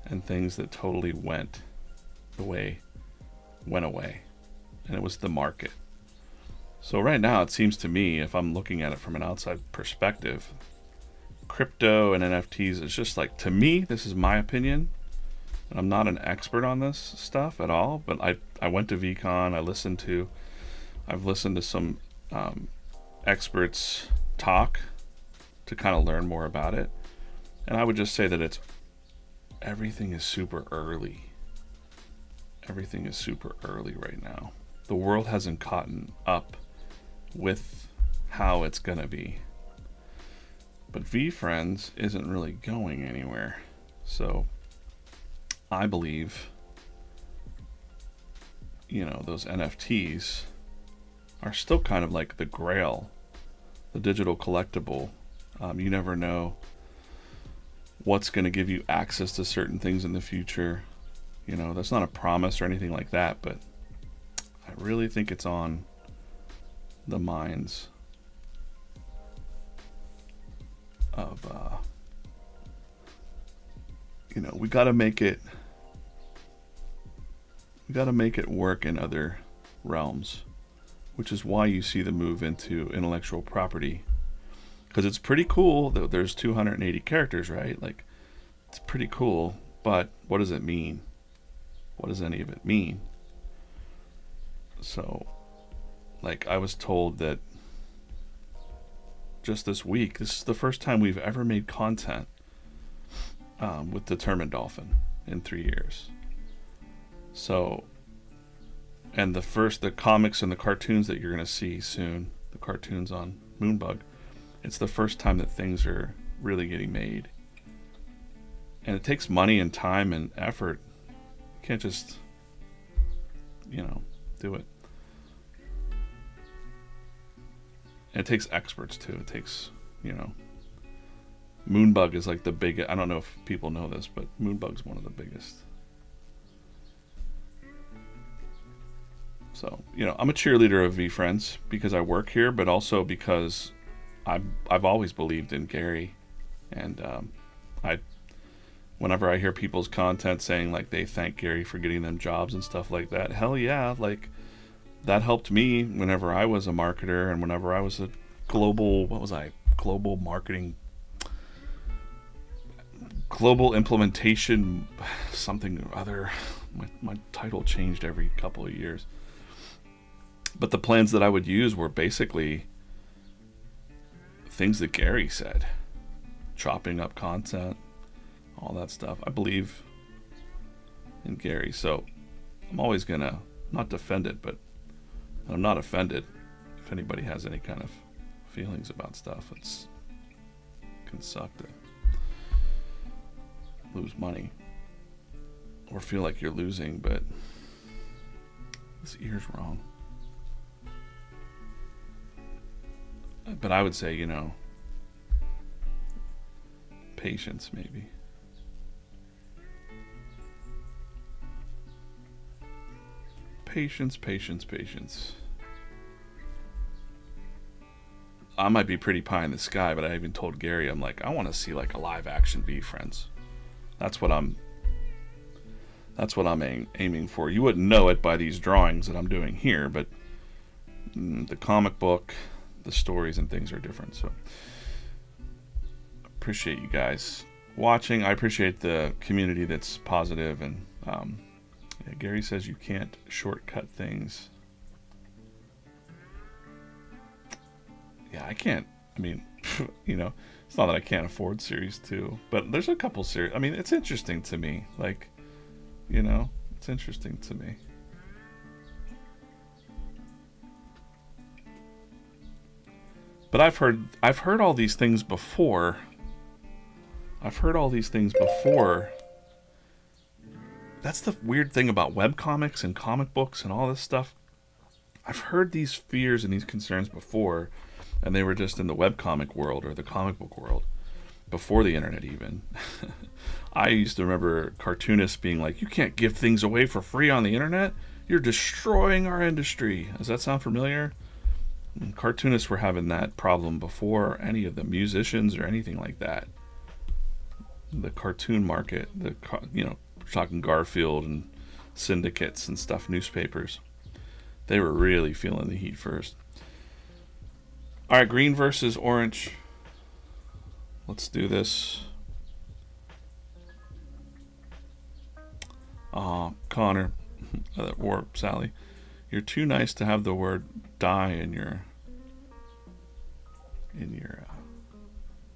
and things that totally went away. And it was the market. So right now, it seems to me, if I'm looking at it from an outside perspective, crypto and NFTs is just like, to me, this is my opinion, and I'm not an expert on this stuff at all, but I went to VCon, I've listened to some experts talk to kind of learn more about it, and I would just say that everything is super early. Everything is super early right now. The world hasn't caught up with how it's gonna be. But VeeFriends isn't really going anywhere. So I believe, those NFTs are still kind of like the grail, the digital collectible. You never know what's going to give you access to certain things in the future. That's not a promise or anything like that, but I really think it's on the minds of, we got to make it work in other realms, which is why you see the move into intellectual property because it's pretty cool that there's 280 characters, right? Like, it's pretty cool, but what does it mean? What does any of it mean? So, like, I was told that just this week, this is the first time we've ever made content with Determined Dolphin in 3 years. So, and the comics and the cartoons that you're going to see soon, the cartoons on Moonbug, it's the first time that things are really getting made. And it takes money and time and effort. You can't just, do it. And it takes experts too. It takes, Moonbug is like the big. I don't know if people know this, but Moonbug's one of the biggest. So, I'm a cheerleader of VeeFriends because I work here, but also because I've always believed in Gary, and whenever I hear people's content saying like they thank Gary for getting them jobs and stuff like that, hell yeah, like that helped me whenever I was a marketer and whenever I was a global marketing, global implementation, something or other. My title changed every couple of years. But the plans that I would use were basically things that Gary said. Chopping up content, all that stuff. I believe in Gary, so I'm always gonna not defend it, but I'm not offended if anybody has any kind of feelings about stuff. It can suck to lose money or feel like you're losing, but this ear's wrong. But I would say, patience maybe. Patience. I might be pretty pie in the sky, but I even told Gary, I'm like, I want to see like a live action VeeFriends. That's what I'm aiming for. You wouldn't know it by these drawings that I'm doing here, but the comic book, the stories and things are different. So appreciate you guys watching. I appreciate the community that's positive, and Gary says you can't shortcut things. Yeah, I can't. I mean, it's not that I can't afford series 2, but there's a couple series. I mean, it's interesting to me. Like, it's interesting to me. But I've heard all these things before. That's the weird thing about webcomics and comic books and all this stuff. I've heard these fears and these concerns before, and they were just in the webcomic world or the comic book world before the internet even. I used to remember cartoonists being like, you can't give things away for free on the internet. You're destroying our industry. Does that sound familiar? And cartoonists were having that problem before any of the musicians or anything like that. The cartoon market, talking Garfield and syndicates and stuff, newspapers, they were really feeling the heat first. All right, green versus orange. Let's do this. Connor or Sally, you're too nice to have the word die in your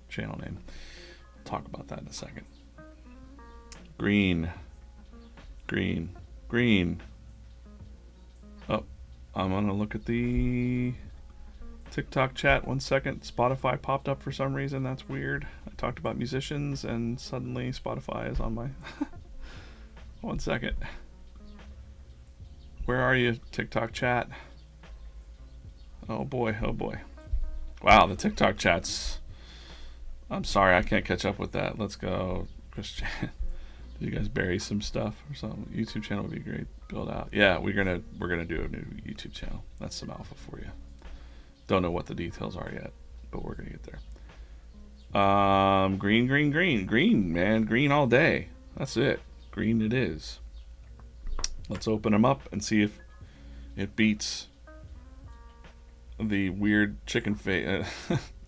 channel name. I'll talk about that in a second. Green. Oh, I'm gonna look at the TikTok chat. 1 second. Spotify popped up for some reason. That's weird. I talked about musicians and suddenly Spotify is on my 1 second. Where are you, TikTok chat? Oh boy. Wow, the TikTok chat's... I'm sorry, I can't catch up with that. Let's go, Christian. Did you guys bury some stuff or something? YouTube channel would be great. Build out. Yeah, we're gonna do a new YouTube channel. That's some alpha for you. Don't know what the details are yet, but we're gonna get there. Green, man. Green all day. That's it. Green it is. Let's open them up and see if it beats the weird chicken face,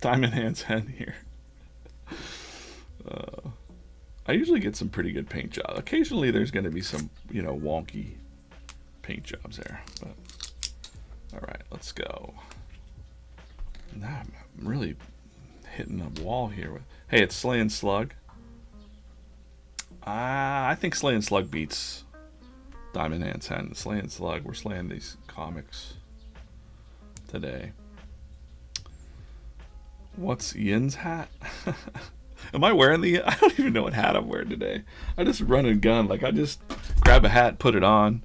Diamond Hands Hen here. I usually get some pretty good paint jobs. Occasionally there's going to be some, wonky paint jobs there. But all right, let's go. Nah, I'm really hitting a wall here. Hey, it's Slaying Slug. I think Slaying Slug beats Diamond Hands Hen. Slaying Slug. We're slaying these comics today. What's Yin's hat? Am I wearing I don't even know what hat I'm wearing today. I just run and gun. Like, I just grab a hat, put it on.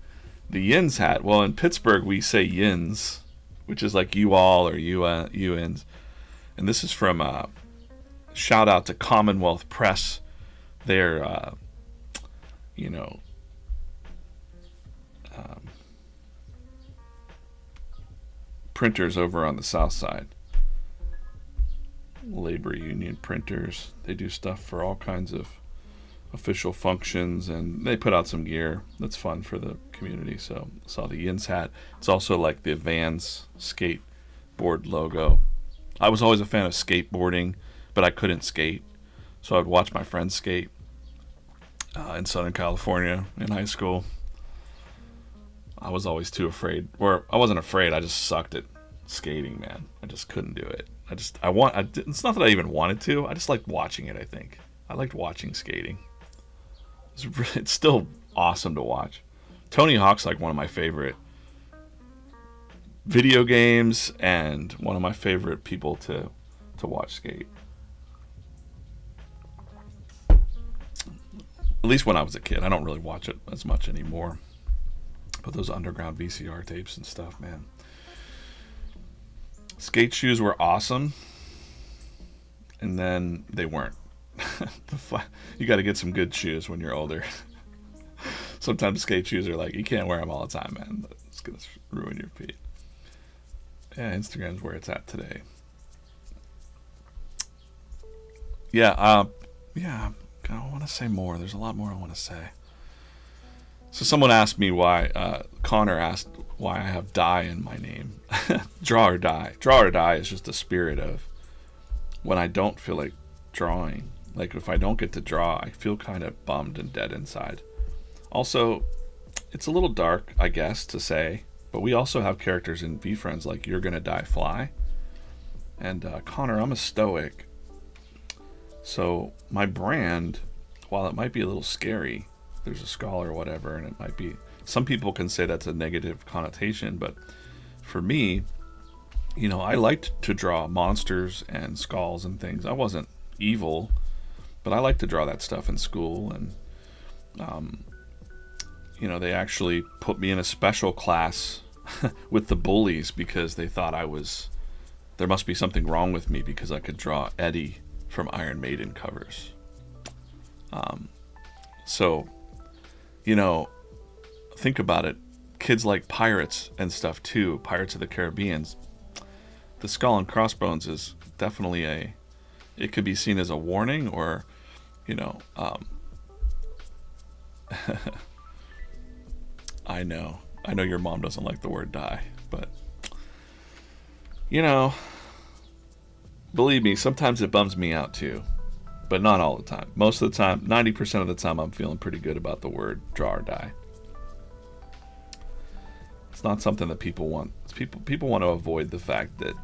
The Yin's hat. Well, in Pittsburgh, we say Yins, which is like you all or you-ins. And this is from, shout out to Commonwealth Press. They're, printers over on the south side. Labor union printers. They do stuff for all kinds of official functions, and they put out some gear that's fun for the community. So I saw the Yins hat. It's also like the Vans skateboard logo. I was always a fan of skateboarding, but I couldn't skate, so I'd watch my friends skate in Southern California in high school. I was always too afraid, or I wasn't afraid, I just sucked at skating, man. I just couldn't do it. It's not that I even wanted to. I just liked watching it, I think. I liked watching skating. It's still awesome to watch. Tony Hawk's like one of my favorite video games and one of my favorite people to watch skate. At least when I was a kid. I don't really watch it as much anymore. But those underground VCR tapes and stuff, man. Skate shoes were awesome, and then they weren't. You got to get some good shoes when you're older. Sometimes skate shoes are like, you can't wear them all the time, man. It's going to ruin your feet. Yeah, Instagram's where it's at today. I want to say more. There's a lot more I want to say. So someone asked me why, Connor asked why I have die in my name. Draw or die. Draw or die is just the spirit of when I don't feel like drawing. Like if I don't get to draw, I feel kind of bummed and dead inside. Also, it's a little dark, I guess, to say, but we also have characters in VeeFriends like You're Gonna Die Fly. And Connor, I'm a stoic. So my brand, while it might be a little scary, there's a skull or whatever, and it might be, some people can say that's a negative connotation, but for me, I liked to draw monsters and skulls and things. I wasn't evil, but I liked to draw that stuff in school, and they actually put me in a special class with the bullies because they thought there must be something wrong with me because I could draw Eddie from Iron Maiden covers. So think about it. Kids like pirates and stuff too. Pirates of the Caribbean. The skull and crossbones is definitely it could be seen as a warning, or, I know your mom doesn't like the word die, but, believe me, sometimes it bums me out too, but not all the time. Most of the time, 90% of the time, I'm feeling pretty good about the word draw or die. It's not something that people want. People want to avoid the fact that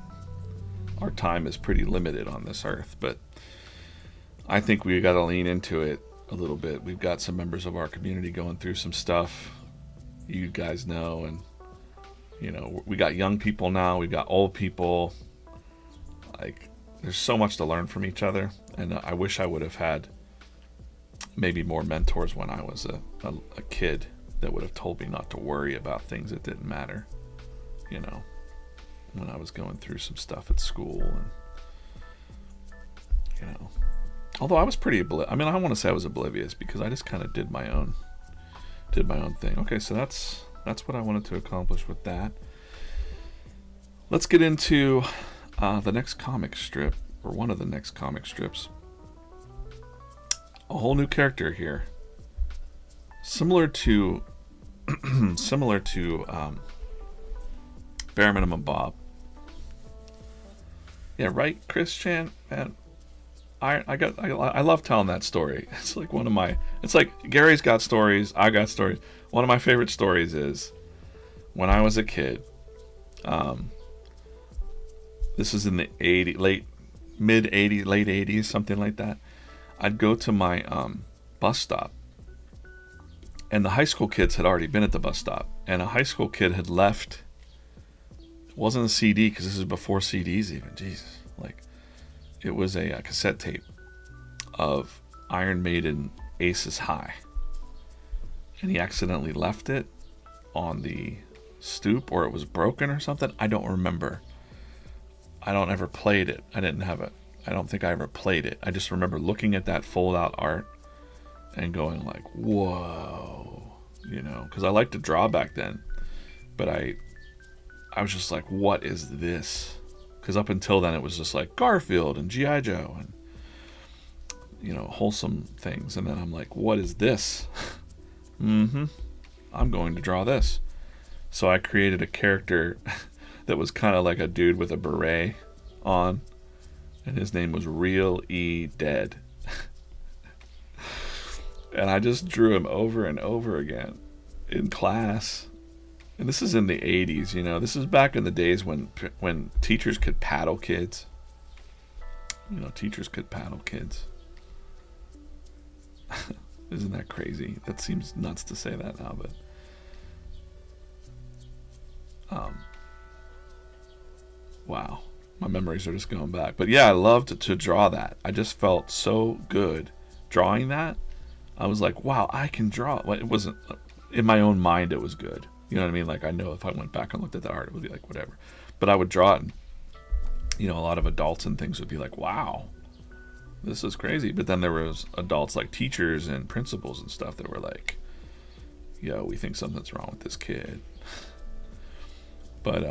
our time is pretty limited on this earth, but I think we got to lean into it a little bit. We've got some members of our community going through some stuff, you guys know, and we got young people now, we've got old people. Like, there's so much to learn from each other, and I wish I would have had maybe more mentors when I was a kid that would have told me not to worry about things that didn't matter, when I was going through some stuff at school, and although I was pretty I want to say I was oblivious because I just kind of did my own thing. Okay, so that's what I wanted to accomplish with that. Let's get into the next comic strip, or one of the next comic strips. A whole new character here, similar to Bare Minimum Bob. Yeah, right, Chris Chan. Man, I love telling that story. It's like one of my. It's like Gary's got stories. I got stories. One of my favorite stories is when I was a kid. This is in the mid 80s, late 80s, something like that. I'd go to my bus stop, and the high school kids had already been at the bus stop, and a high school kid had left. It wasn't a CD because this is before CDs even. Jesus, like it was a cassette tape of Iron Maiden Aces High, and he accidentally left it on the stoop, or it was broken or something. I don't remember. I don't ever played it. I didn't have it. I don't think I ever played it. I just remember looking at that fold out art and going like, whoa, you know, because I liked to draw back then, but I was just like, what is this? Because up until then it was just like Garfield and G.I. Joe and, you know, wholesome things. And then I'm like, what is this? I'm going to draw this. So I created a character that was kind of like a dude with a beret on, and his name was Real E Dead. And I just drew him over and over again in class. And this is in the 80s, you know. This is back in the days when teachers could paddle kids. You know, teachers could paddle kids. Isn't that crazy? That seems nuts to say that now, but wow, my memories are just going back. But yeah, I loved to draw that. I just felt so good drawing that. I was like, wow, I can draw. Well, it wasn't in my own mind. It was good. You know what I mean? Like I know if I went back and looked at that art, it would be like whatever. But I would draw it, and you know, a lot of adults and things would be like, wow, this is crazy. But then there was adults like teachers and principals and stuff that were like, yo, we think something's wrong with this kid. But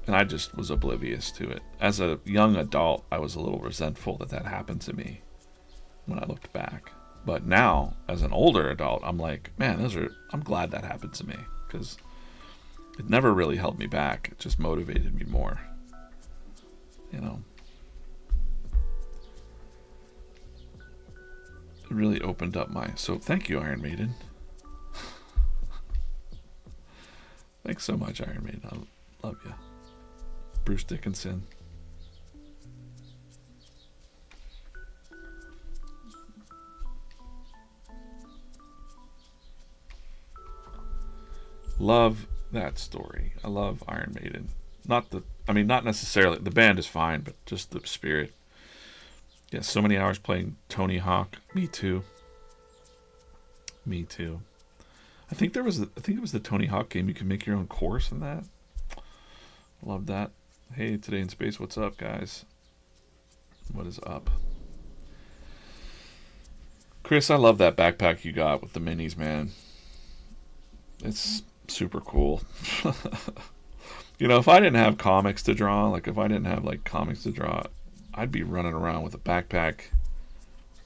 and I just was oblivious to it. As a young adult, I was a little resentful that happened to me when I looked back. But now, as an older adult, I'm like, man, I'm glad that happened to me, because it never really held me back. It just motivated me more, you know. It really opened up so thank you, Iron Maiden. Thanks so much, Iron Maiden. I love you. Bruce Dickinson. Love that story. I love Iron Maiden. Not necessarily, the band is fine, but just the spirit. Yeah, so many hours playing Tony Hawk. Me too. I think it was the Tony Hawk game. You can make your own course in that. Love that. Hey, Today in Space, what's up, guys? What is up? Chris, I love that backpack you got with the minis, man. It's super cool. You know, if I didn't have comics to draw, I'd be running around with a backpack,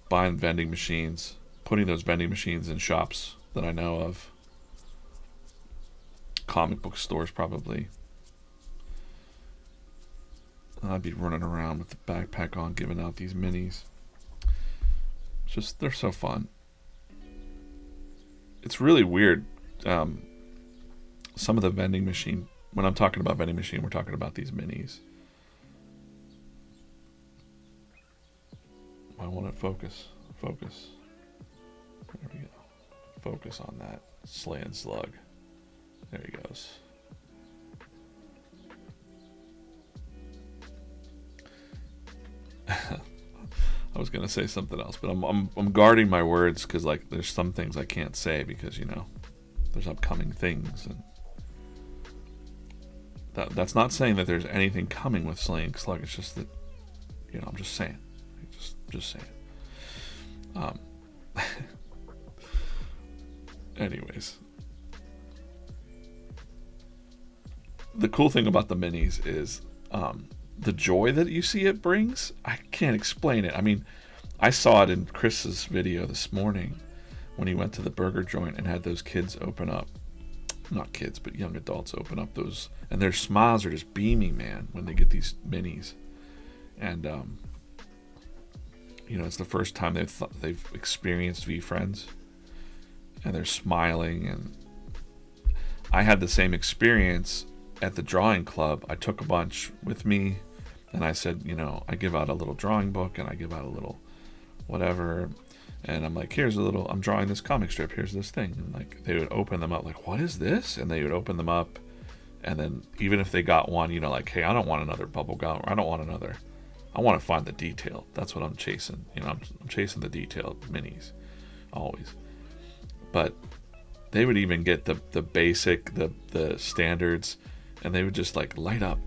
buying vending machines, putting those vending machines in shops that I know of. Comic book stores, probably. I'd be running around with the backpack on, giving out these minis. They're so fun. It's really weird. Some of the vending machine, when I'm talking about vending machine, we're talking about these minis. I want to focus. There we go. Focus on that slaying slug. There he goes. I was gonna say something else, but I'm guarding my words because like there's some things I can't say because, you know, there's upcoming things, and that's not saying that there's anything coming with Slaying Slug. It's just that, you know, I'm just saying, just saying. Anyways, the cool thing about the minis is the joy that you see it brings. I can't explain it. I mean, I saw it in Chris's video this morning when he went to the burger joint and had those kids open up not kids, but young adults open up those, and their smiles are just beaming, man, when they get these minis. And it's the first time they've experienced VeeFriends, and they're smiling. And I had the same experience at the drawing club. I took a bunch with me, and I said, I give out a little drawing book, and I give out a little whatever, and I'm like, here's a little, I'm drawing this comic strip, here's this thing. And like, they would open them up, like, what is this? And they would open them up, and then even if they got one, like, hey, I don't want another bubble gum, or I don't want another, I want to find the detail. That's what I'm chasing. I'm chasing the detail minis, always. But they would even get the basic, the standards, and they would just like light up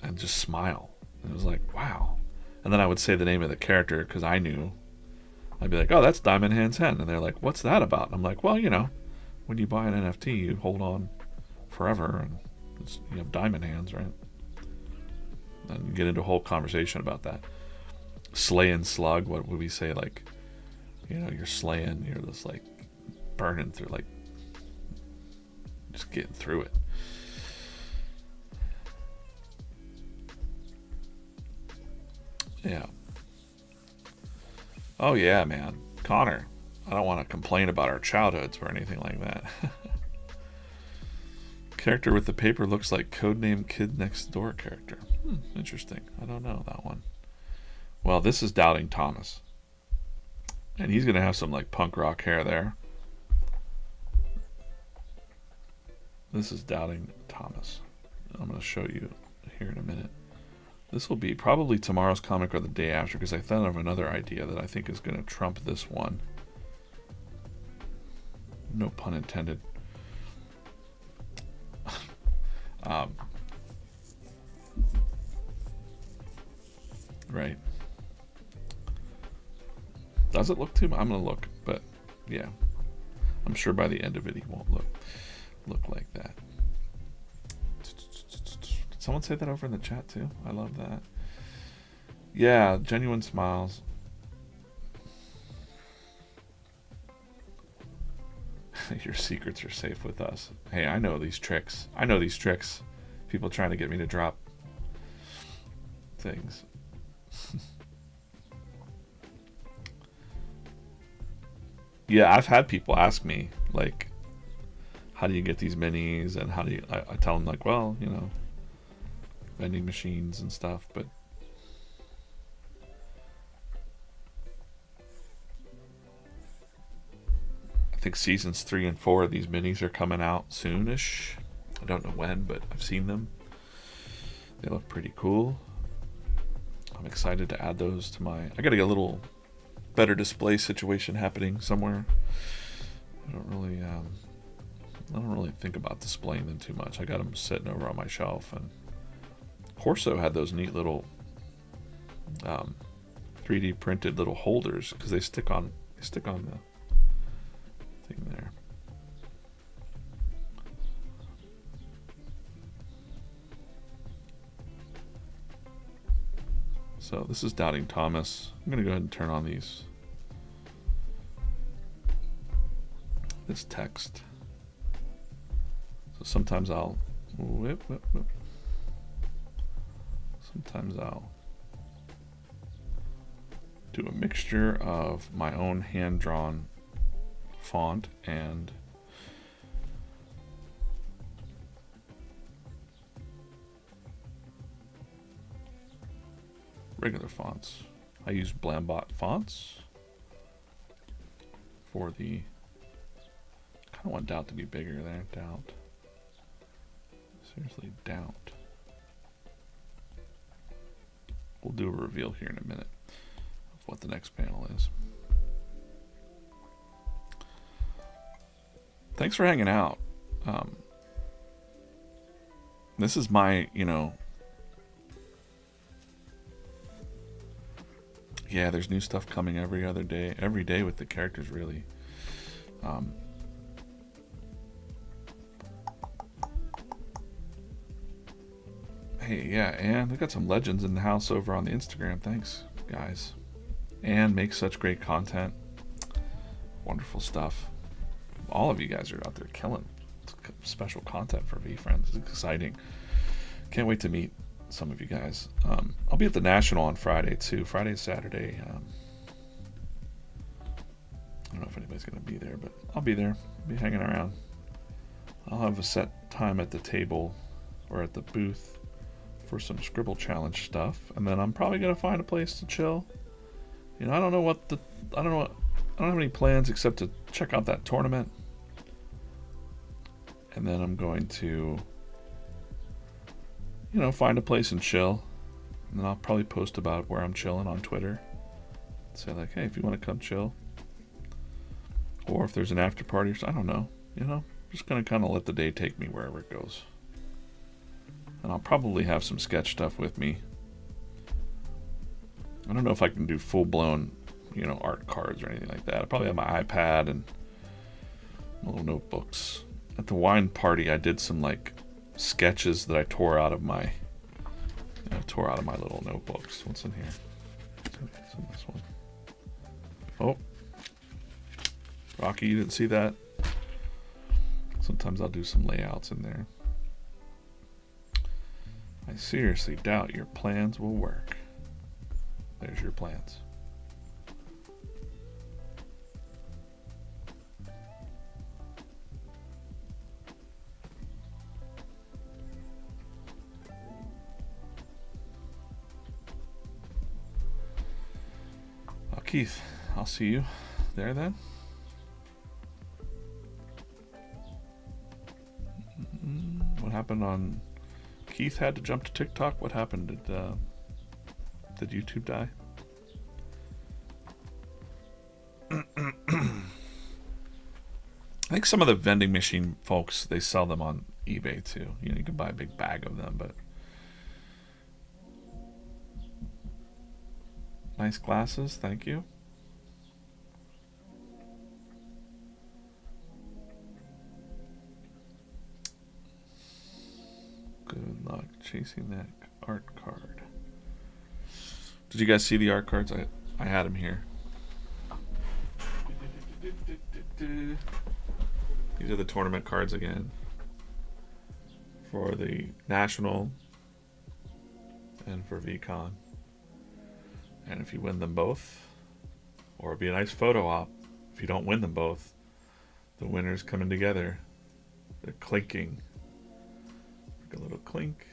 and just smile. And it was like, wow. And then I would say the name of the character because I knew. I'd be like, oh, that's Diamond Hands Hen. And they're like, what's that about? I'm like, well, when you buy an NFT, you hold on forever, and you have diamond hands, right? And you get into a whole conversation about that. Slay and slug, what would we say? Like, you're slaying, you're just like burning through, like just getting through it. Yeah. Oh yeah, man. Connor, I don't want to complain about our childhoods or anything like that. Character with the paper looks like codename Kid Next Door character. Interesting. I don't know that one. Well, this is Doubting Thomas. And he's going to have some like punk rock hair there. This is Doubting Thomas. I'm going to show you here in a minute. This will be probably tomorrow's comic or the day after, because I thought of another idea that I think is going to trump this one. No pun intended. Right. Does it look too much? I'm going to look, but yeah. I'm sure by the end of it he won't look like that. Did someone say that over in the chat too? I love that. Yeah, genuine smiles. Your secrets are safe with us. Hey, I know these tricks. People trying to get me to drop things. Yeah, I've had people ask me, like, how do you get these minis? And how do you... I tell them, like, well, vending machines and stuff, but... I think seasons 3 and 4 of these minis are coming out soonish. I don't know when, but I've seen them. They look pretty cool. I'm excited to add those to my... I gotta get a little better display situation happening somewhere. I don't really think about displaying them too much. I got them sitting over on my shelf. And Corso had those neat little 3D printed little holders because they stick on the thing there. So this is Doubting Thomas. I'm going to go ahead and turn on this text. So sometimes I'll sometimes I'll do a mixture of my own hand-drawn font and regular fonts. I use Blambot fonts for the... I kind of want Doubt to be bigger there. Doubt. Seriously, Doubt. We'll do a reveal here in a minute of what the next panel is. Thanks for hanging out. This is my, yeah, there's new stuff coming every day with the characters, really. Hey, yeah, and we got some legends in the house over on the Instagram. Thanks, guys. And makes such great content. Wonderful stuff. All of you guys are out there killing special content for VeeFriends. It's exciting. Can't wait to meet some of you guys. I'll be at the National on Friday too. Friday and Saturday. I don't know if anybody's going to be there, but I'll be there. I'll be hanging around. I'll have a set time at the table or at the booth for some Scribble Challenge stuff, and then I'm probably going to find a place to chill. You know, I don't have any plans except to check out that tournament, and then I'm going to, you know, find a place and chill, and then I'll probably post about where I'm chilling on Twitter. Say like, hey, if you want to come chill, or if there's an after party, I don't know. You know, just gonna kind of let the day take me wherever it goes. And I'll probably have some sketch stuff with me. I don't know if I can do full-blown, you know, art cards or anything like that. I probably have my iPad and little notebooks. At the wine party, I did some like sketches that I tore out of my little notebooks. What's in here? What's in this one? Oh, Rocky, you didn't see that? Sometimes I'll do some layouts in there. I seriously doubt your plans will work. There's your plans. Well, Keith, I'll see you there then. What happened on... Keith had to jump to TikTok. What happened? Did YouTube die? I think some of the vending machine folks, they sell them on eBay too. You know, you can buy a big bag of them, but nice glasses, thank you. Good luck chasing that art card. Did you guys see the art cards? I had them here. These are the tournament cards again for the National and for VCon. And if you win them both, or it'd be a nice photo op, if you don't win them both, the winners coming together. They're clinking. A little clink.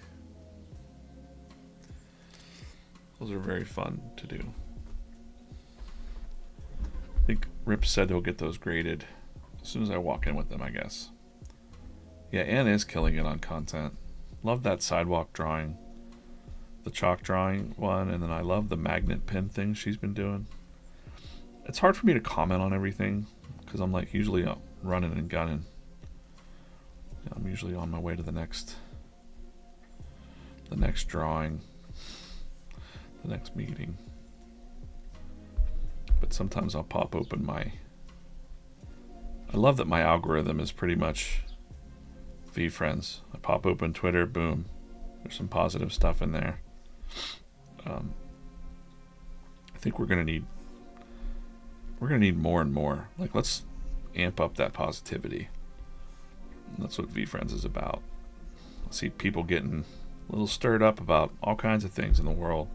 Those are very fun to do. I think Rip said he'll get those graded as soon as I walk in with them, I guess. Yeah, Anne is killing it on content. Love that sidewalk drawing, the chalk drawing one, and then I love the magnet pin thing she's been doing. It's hard for me to comment on everything because I'm like usually running and gunning. I'm usually on my way to the next drawing, the next meeting. But sometimes I'll pop open I love that my algorithm is pretty much VeeFriends. I pop open Twitter, boom, there's some positive stuff in there. I think we're gonna need more and more. Like, let's amp up that positivity. And that's what VeeFriends is about. I see people getting a little stirred up about all kinds of things in the world.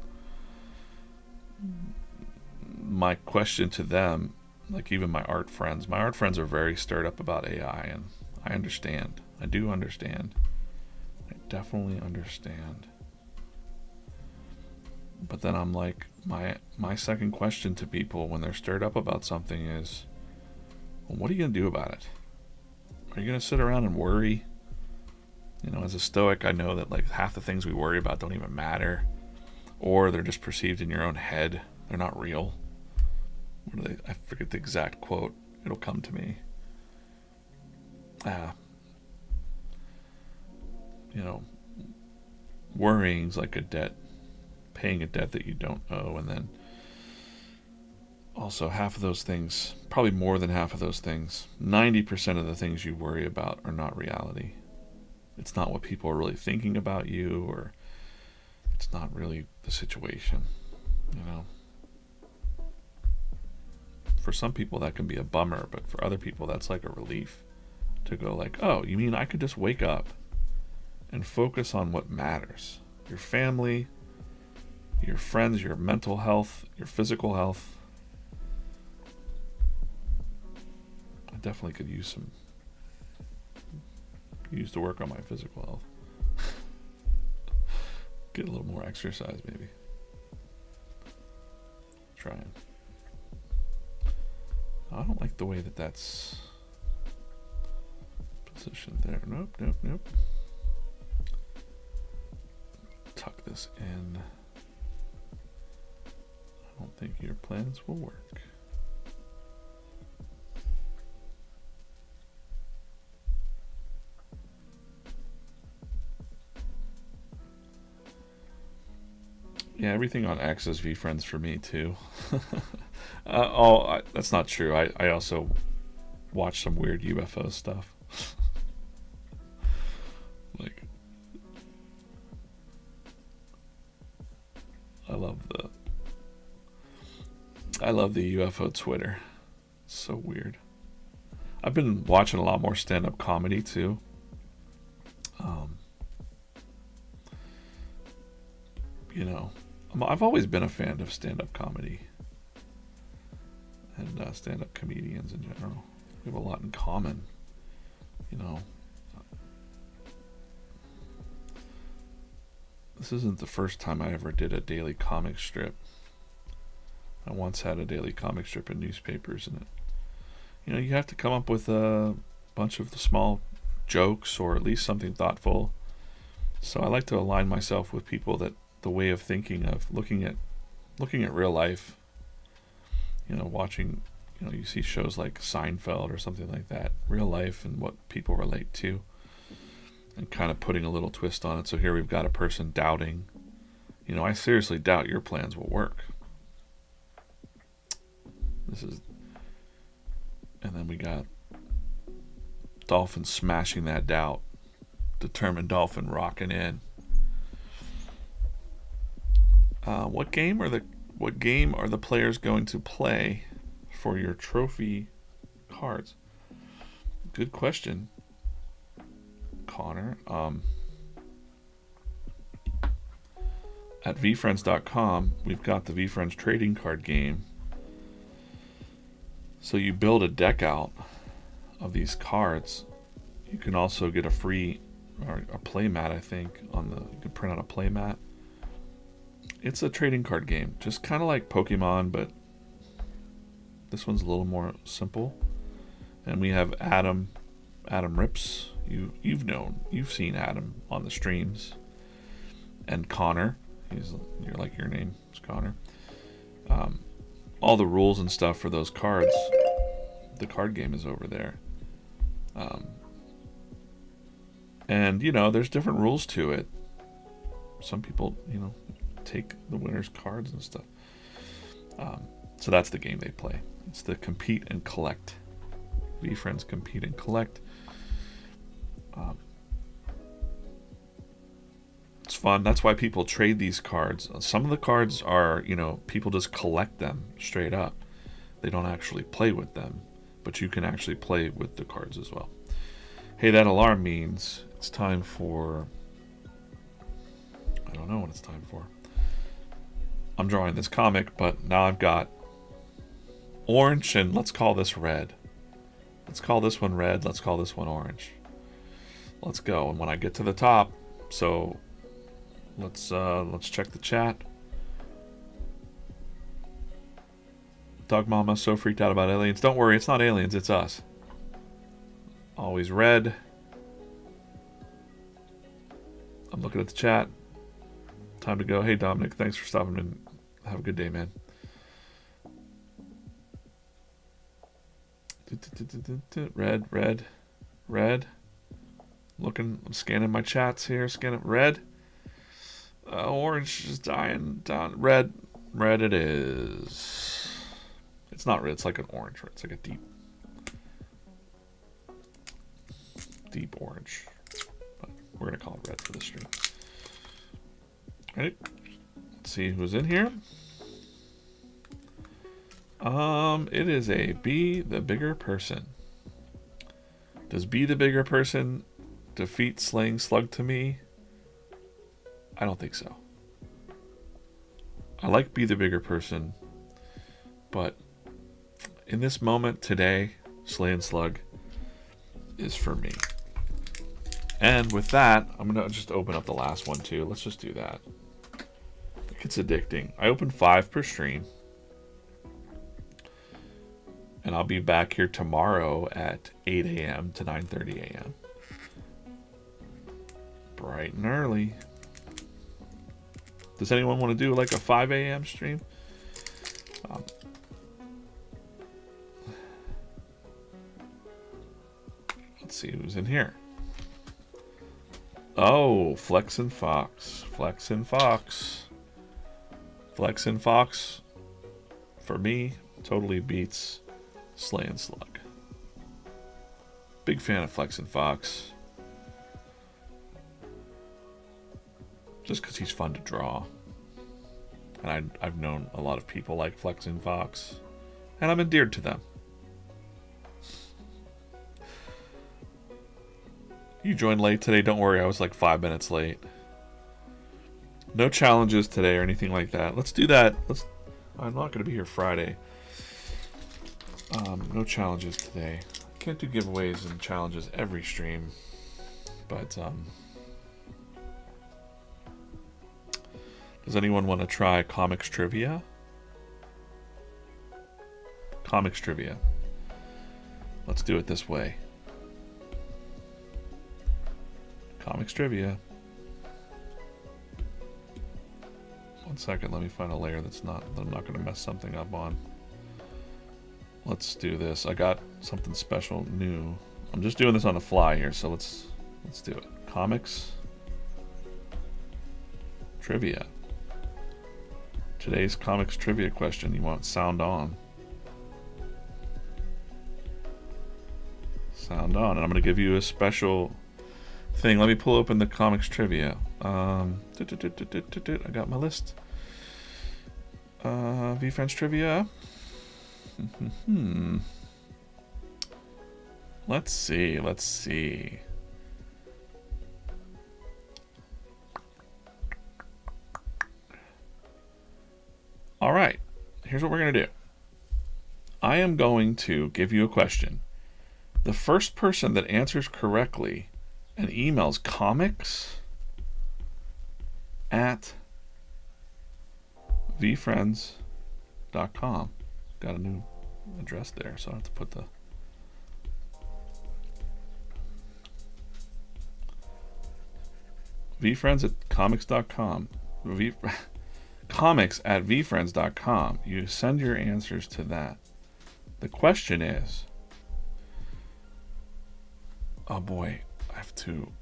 My question to them, like even my art friends are very stirred up about AI, and I understand. I do understand. I definitely understand. But then I'm like, my second question to people when they're stirred up about something is, well, what are you going to do about it? Are you going to sit around and worry? You know, as a Stoic, I know that like half the things we worry about don't even matter, or they're just perceived in your own head. They're not real. What are they? I forget the exact quote. It'll come to me. You know, worrying's like a debt, paying a debt that you don't owe, and then also half of those things, probably more than half of those things, 90% of the things you worry about are not reality. It's not what people are really thinking about you, or it's not really the situation, you know. For some people that can be a bummer, but for other people that's like a relief to go like, oh, you mean I could just wake up and focus on what matters? Your family, your friends, your mental health, your physical health. I definitely could use to work on my physical health. Get a little more exercise, maybe. Trying. I don't like the way that's positioned there. Nope. Tuck this in. I don't think your plans will work. Yeah, everything on X is VeeFriends for me too. That's not true. I also watch some weird UFO stuff. Like, I love the UFO Twitter. It's so weird. I've been watching a lot more stand-up comedy too. You know, I've always been a fan of stand-up comedy and stand-up comedians in general. We have a lot in common, you know. This isn't the first time I ever did a daily comic strip. I once had a daily comic strip in newspapers, and you have to come up with a bunch of the small jokes or at least something thoughtful. So I like to align myself with people that the way of thinking of looking at real life. Watching, you see shows like Seinfeld or something like that, real life and what people relate to, and kind of putting a little twist on it. So here we've got a person doubting, I seriously doubt your plans will work. And then we got Dolphin smashing that doubt. Determined Dolphin rocking in. What game are the players going to play for your trophy cards? Good question, Connor. At VeeFriends.com, we've got the VeeFriends trading card game. So you build a deck out of these cards. You can also get a free or a play mat, I think. You can print out a play mat. It's a trading card game, just kind of like Pokemon, but this one's a little more simple. And we have Adam Rips. You've seen Adam on the streams, and Connor. Your name is Connor. All the rules and stuff for those cards, the card game is over there. And there's different rules to it. Some people, take the winner's cards and stuff. So that's the game they play. It's the compete and collect. VeeFriends compete and collect. It's fun. That's why people trade these cards. Some of the cards are, people just collect them straight up. They don't actually play with them, but you can actually play with the cards as well. Hey, that alarm means it's time for... I don't know what it's time for. I'm drawing this comic, but now I've got orange, and let's call this red. Let's call this one red. Let's call this one orange. Let's go. And when I get to the top, so let's check the chat. Dog Mama so freaked out about aliens. Don't worry, it's not aliens, it's us. Always red. I'm looking at the chat. Time to go. Hey Dominic, thanks for stopping in. Have a good day, man. Red. I'm scanning my chats here. Scanning red. Orange is dying down. Red it is. It's not red. It's like an orange. It's like a deep orange. But we're gonna call it red for the stream. Right. Let's see who's in here. It is a Be the Bigger Person. Does Be the Bigger Person defeat Slaying Slug to me? I don't think so. I like Be the Bigger Person, but in this moment today, Slaying Slug is for me. And with that, I'm going to just open up the last one too. Let's just do that. It's addicting. I open 5 per stream. And I'll be back here tomorrow at 8 a.m. to 9:30 a.m. Bright and early. Does anyone want to do like a 5 a.m. stream? Let's see who's in here. Oh, Flex and Fox. Flex and Fox. Flex and Fox, for me, totally beats Slaying Slug. Big fan of Flex and Fox. Just because he's fun to draw. And I've known a lot of people like Flex and Fox. And I'm endeared to them. You joined late today. Don't worry, I was like 5 minutes late. No challenges today or anything like that. Let's do that. I'm not going to be here Friday. No challenges today. Can't do giveaways and challenges every stream. But does anyone want to try comics trivia? Comics trivia. Let's do it this way. Comics trivia. 1 second, let me find a layer that I'm not going to mess something up on. Let's do this. I got something special new. I'm just doing this on the fly here, so let's do it. Comics trivia. Today's comics trivia question. You want sound on? Sound on, and I'm going to give you a special thing. Let me pull open the comics trivia. I got my list. VeeFriends trivia. Let's see. All right. Here's what we're going to do. I am going to give you a question. The first person that answers correctly and emails comics@VeeFriends.com. Got a new address there, so I have to put the VeeFriends@comics.com. Comics@VeeFriends.com. You send your answers to that. The question is, oh boy, I have to.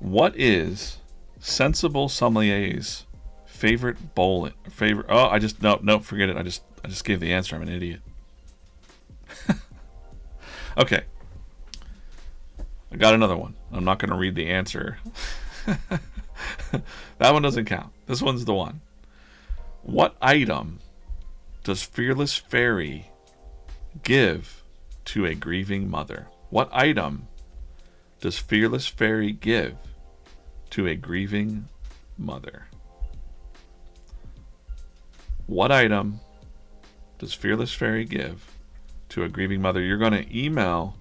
What is Sensible Sommelier's favorite bowling? Nope, forget it. I just gave the answer. I'm an idiot. Okay. I got another one. I'm not going to read the answer. That one doesn't count. This one's the one. What item does Fearless Fairy give to a grieving mother? What item does Fearless Fairy give to a grieving mother? What item does Fearless Fairy give to a grieving mother? You're going to email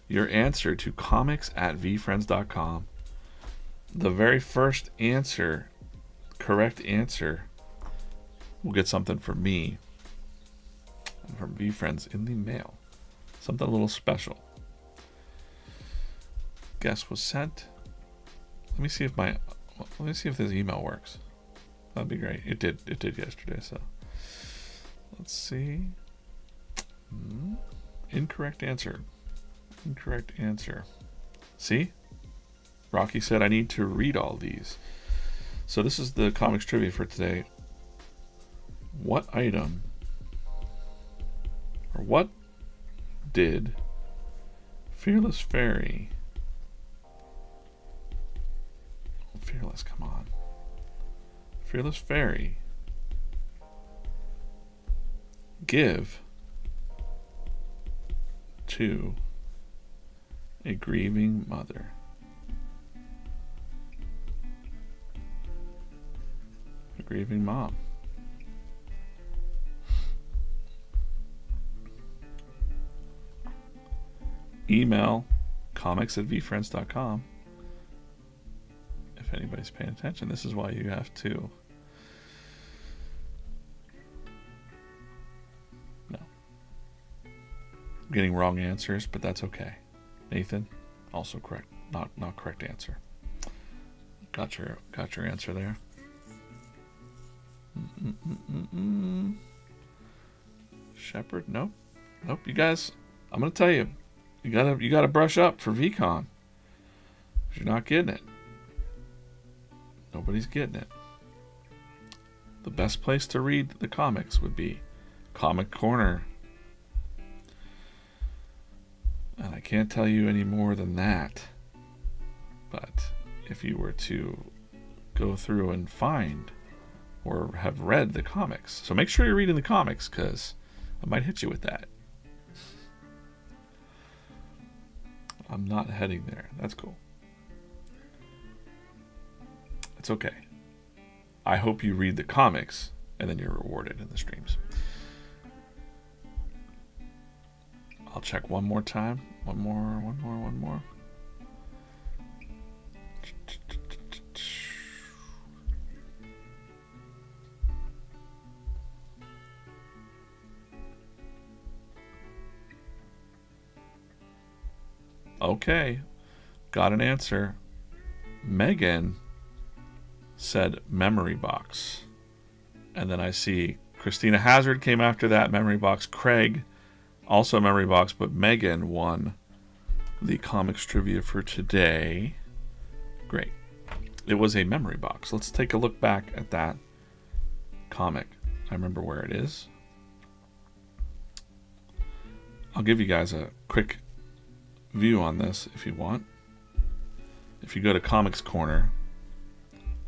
your answer to comics@VeeFriends.com. The very first answer, correct answer, will get something from me and from VeeFriends in the mail. Something a little special. Guess was sent. Let me see if this email works. That'd be great. It did yesterday, so let's see. Incorrect answer. See? Rocky said I need to read all these. So this is the comics trivia for today. What item or what did Fearless Fairy come on. Fearless Fairy give to a grieving mother. A grieving mom. Email comics@VeeFriends.com. If anybody's paying attention, this is why you have to. No. I'm getting wrong answers, but that's okay. Nathan, also correct. Not correct answer. Got your answer there. Shepherd, nope. You guys, I'm gonna tell you, you gotta brush up for VCon. You're not getting it. Nobody's getting it. The best place to read the comics would be Comic Corner. And I can't tell you any more than that. But if you were to go through and find or have read the comics, so make sure you're reading the comics, because I might hit you with that. I'm not heading there. That's cool. It's okay. I hope you read the comics and then you're rewarded in the streams. I'll check one more time. One more. Okay. Got an answer. Megan said memory box. And then I see Christina Hazard came after that, memory box. Craig, also memory box, but Megan won the comics trivia for today. Great. It was a memory box. Let's take a look back at that comic. I remember where it is. I'll give you guys a quick view on this if you want. If you go to Comics Corner,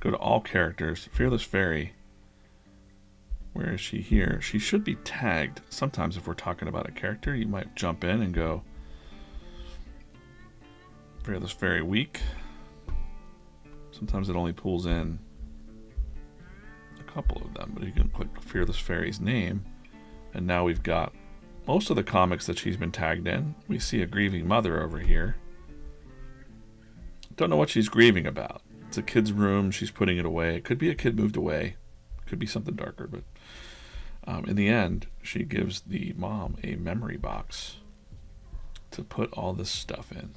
go to all characters, Fearless Fairy. Where is she here? She should be tagged. Sometimes if we're talking about a character, you might jump in and go Fearless Fairy Week. Sometimes it only pulls in a couple of them, but you can click Fearless Fairy's name, and now we've got most of the comics that she's been tagged in. We see a grieving mother over here. Don't know what she's grieving about. It's a kid's room. She's putting it away. It could be a kid moved away. Could be something darker, but in the end, she gives the mom a memory box to put all this stuff in.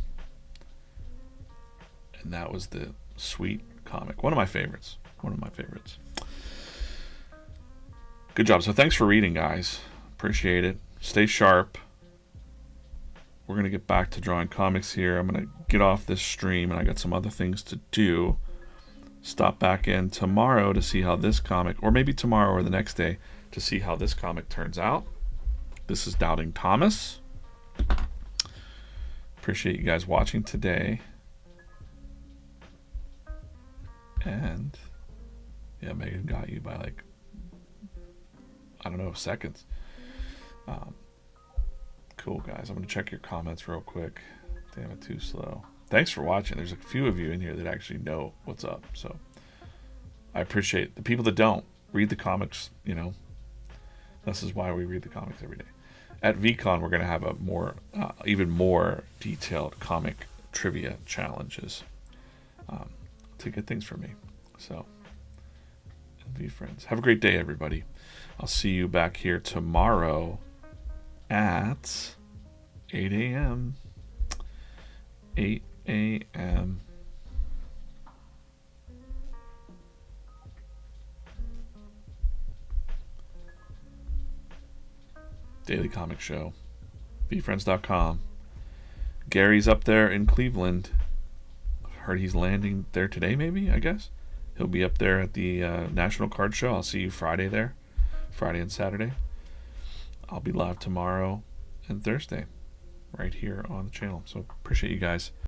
And that was the sweet comic. One of my favorites. Good job. So thanks for reading, guys. Appreciate it. Stay sharp. We're going to get back to drawing comics here. I'm going to get off this stream, and I got some other things to do. Stop back in tomorrow to see how this comic, or maybe tomorrow or the next day, to see how this comic turns out. This is Doubting Thomas. Appreciate you guys watching today. And yeah, Megan got you by like, I don't know, seconds. Cool, guys. I'm going to check your comments real quick. Damn it, too slow. Thanks for watching. There's a few of you in here that actually know what's up. So I appreciate the people that don't read the comics. You know, this is why we read the comics every day. At VCon, we're going to have a more, even more detailed comic trivia challenges to get things from me. So, VeeFriends, have a great day, everybody. I'll see you back here tomorrow at 8 a.m. 8 a.m. Daily Comic Show. VeeFriends.com. Gary's up there in Cleveland. Heard he's landing there today, maybe, I guess. He'll be up there at the National Card Show. I'll see you Friday there. Friday and Saturday. I'll be live tomorrow and Thursday right here on the channel. So appreciate you guys.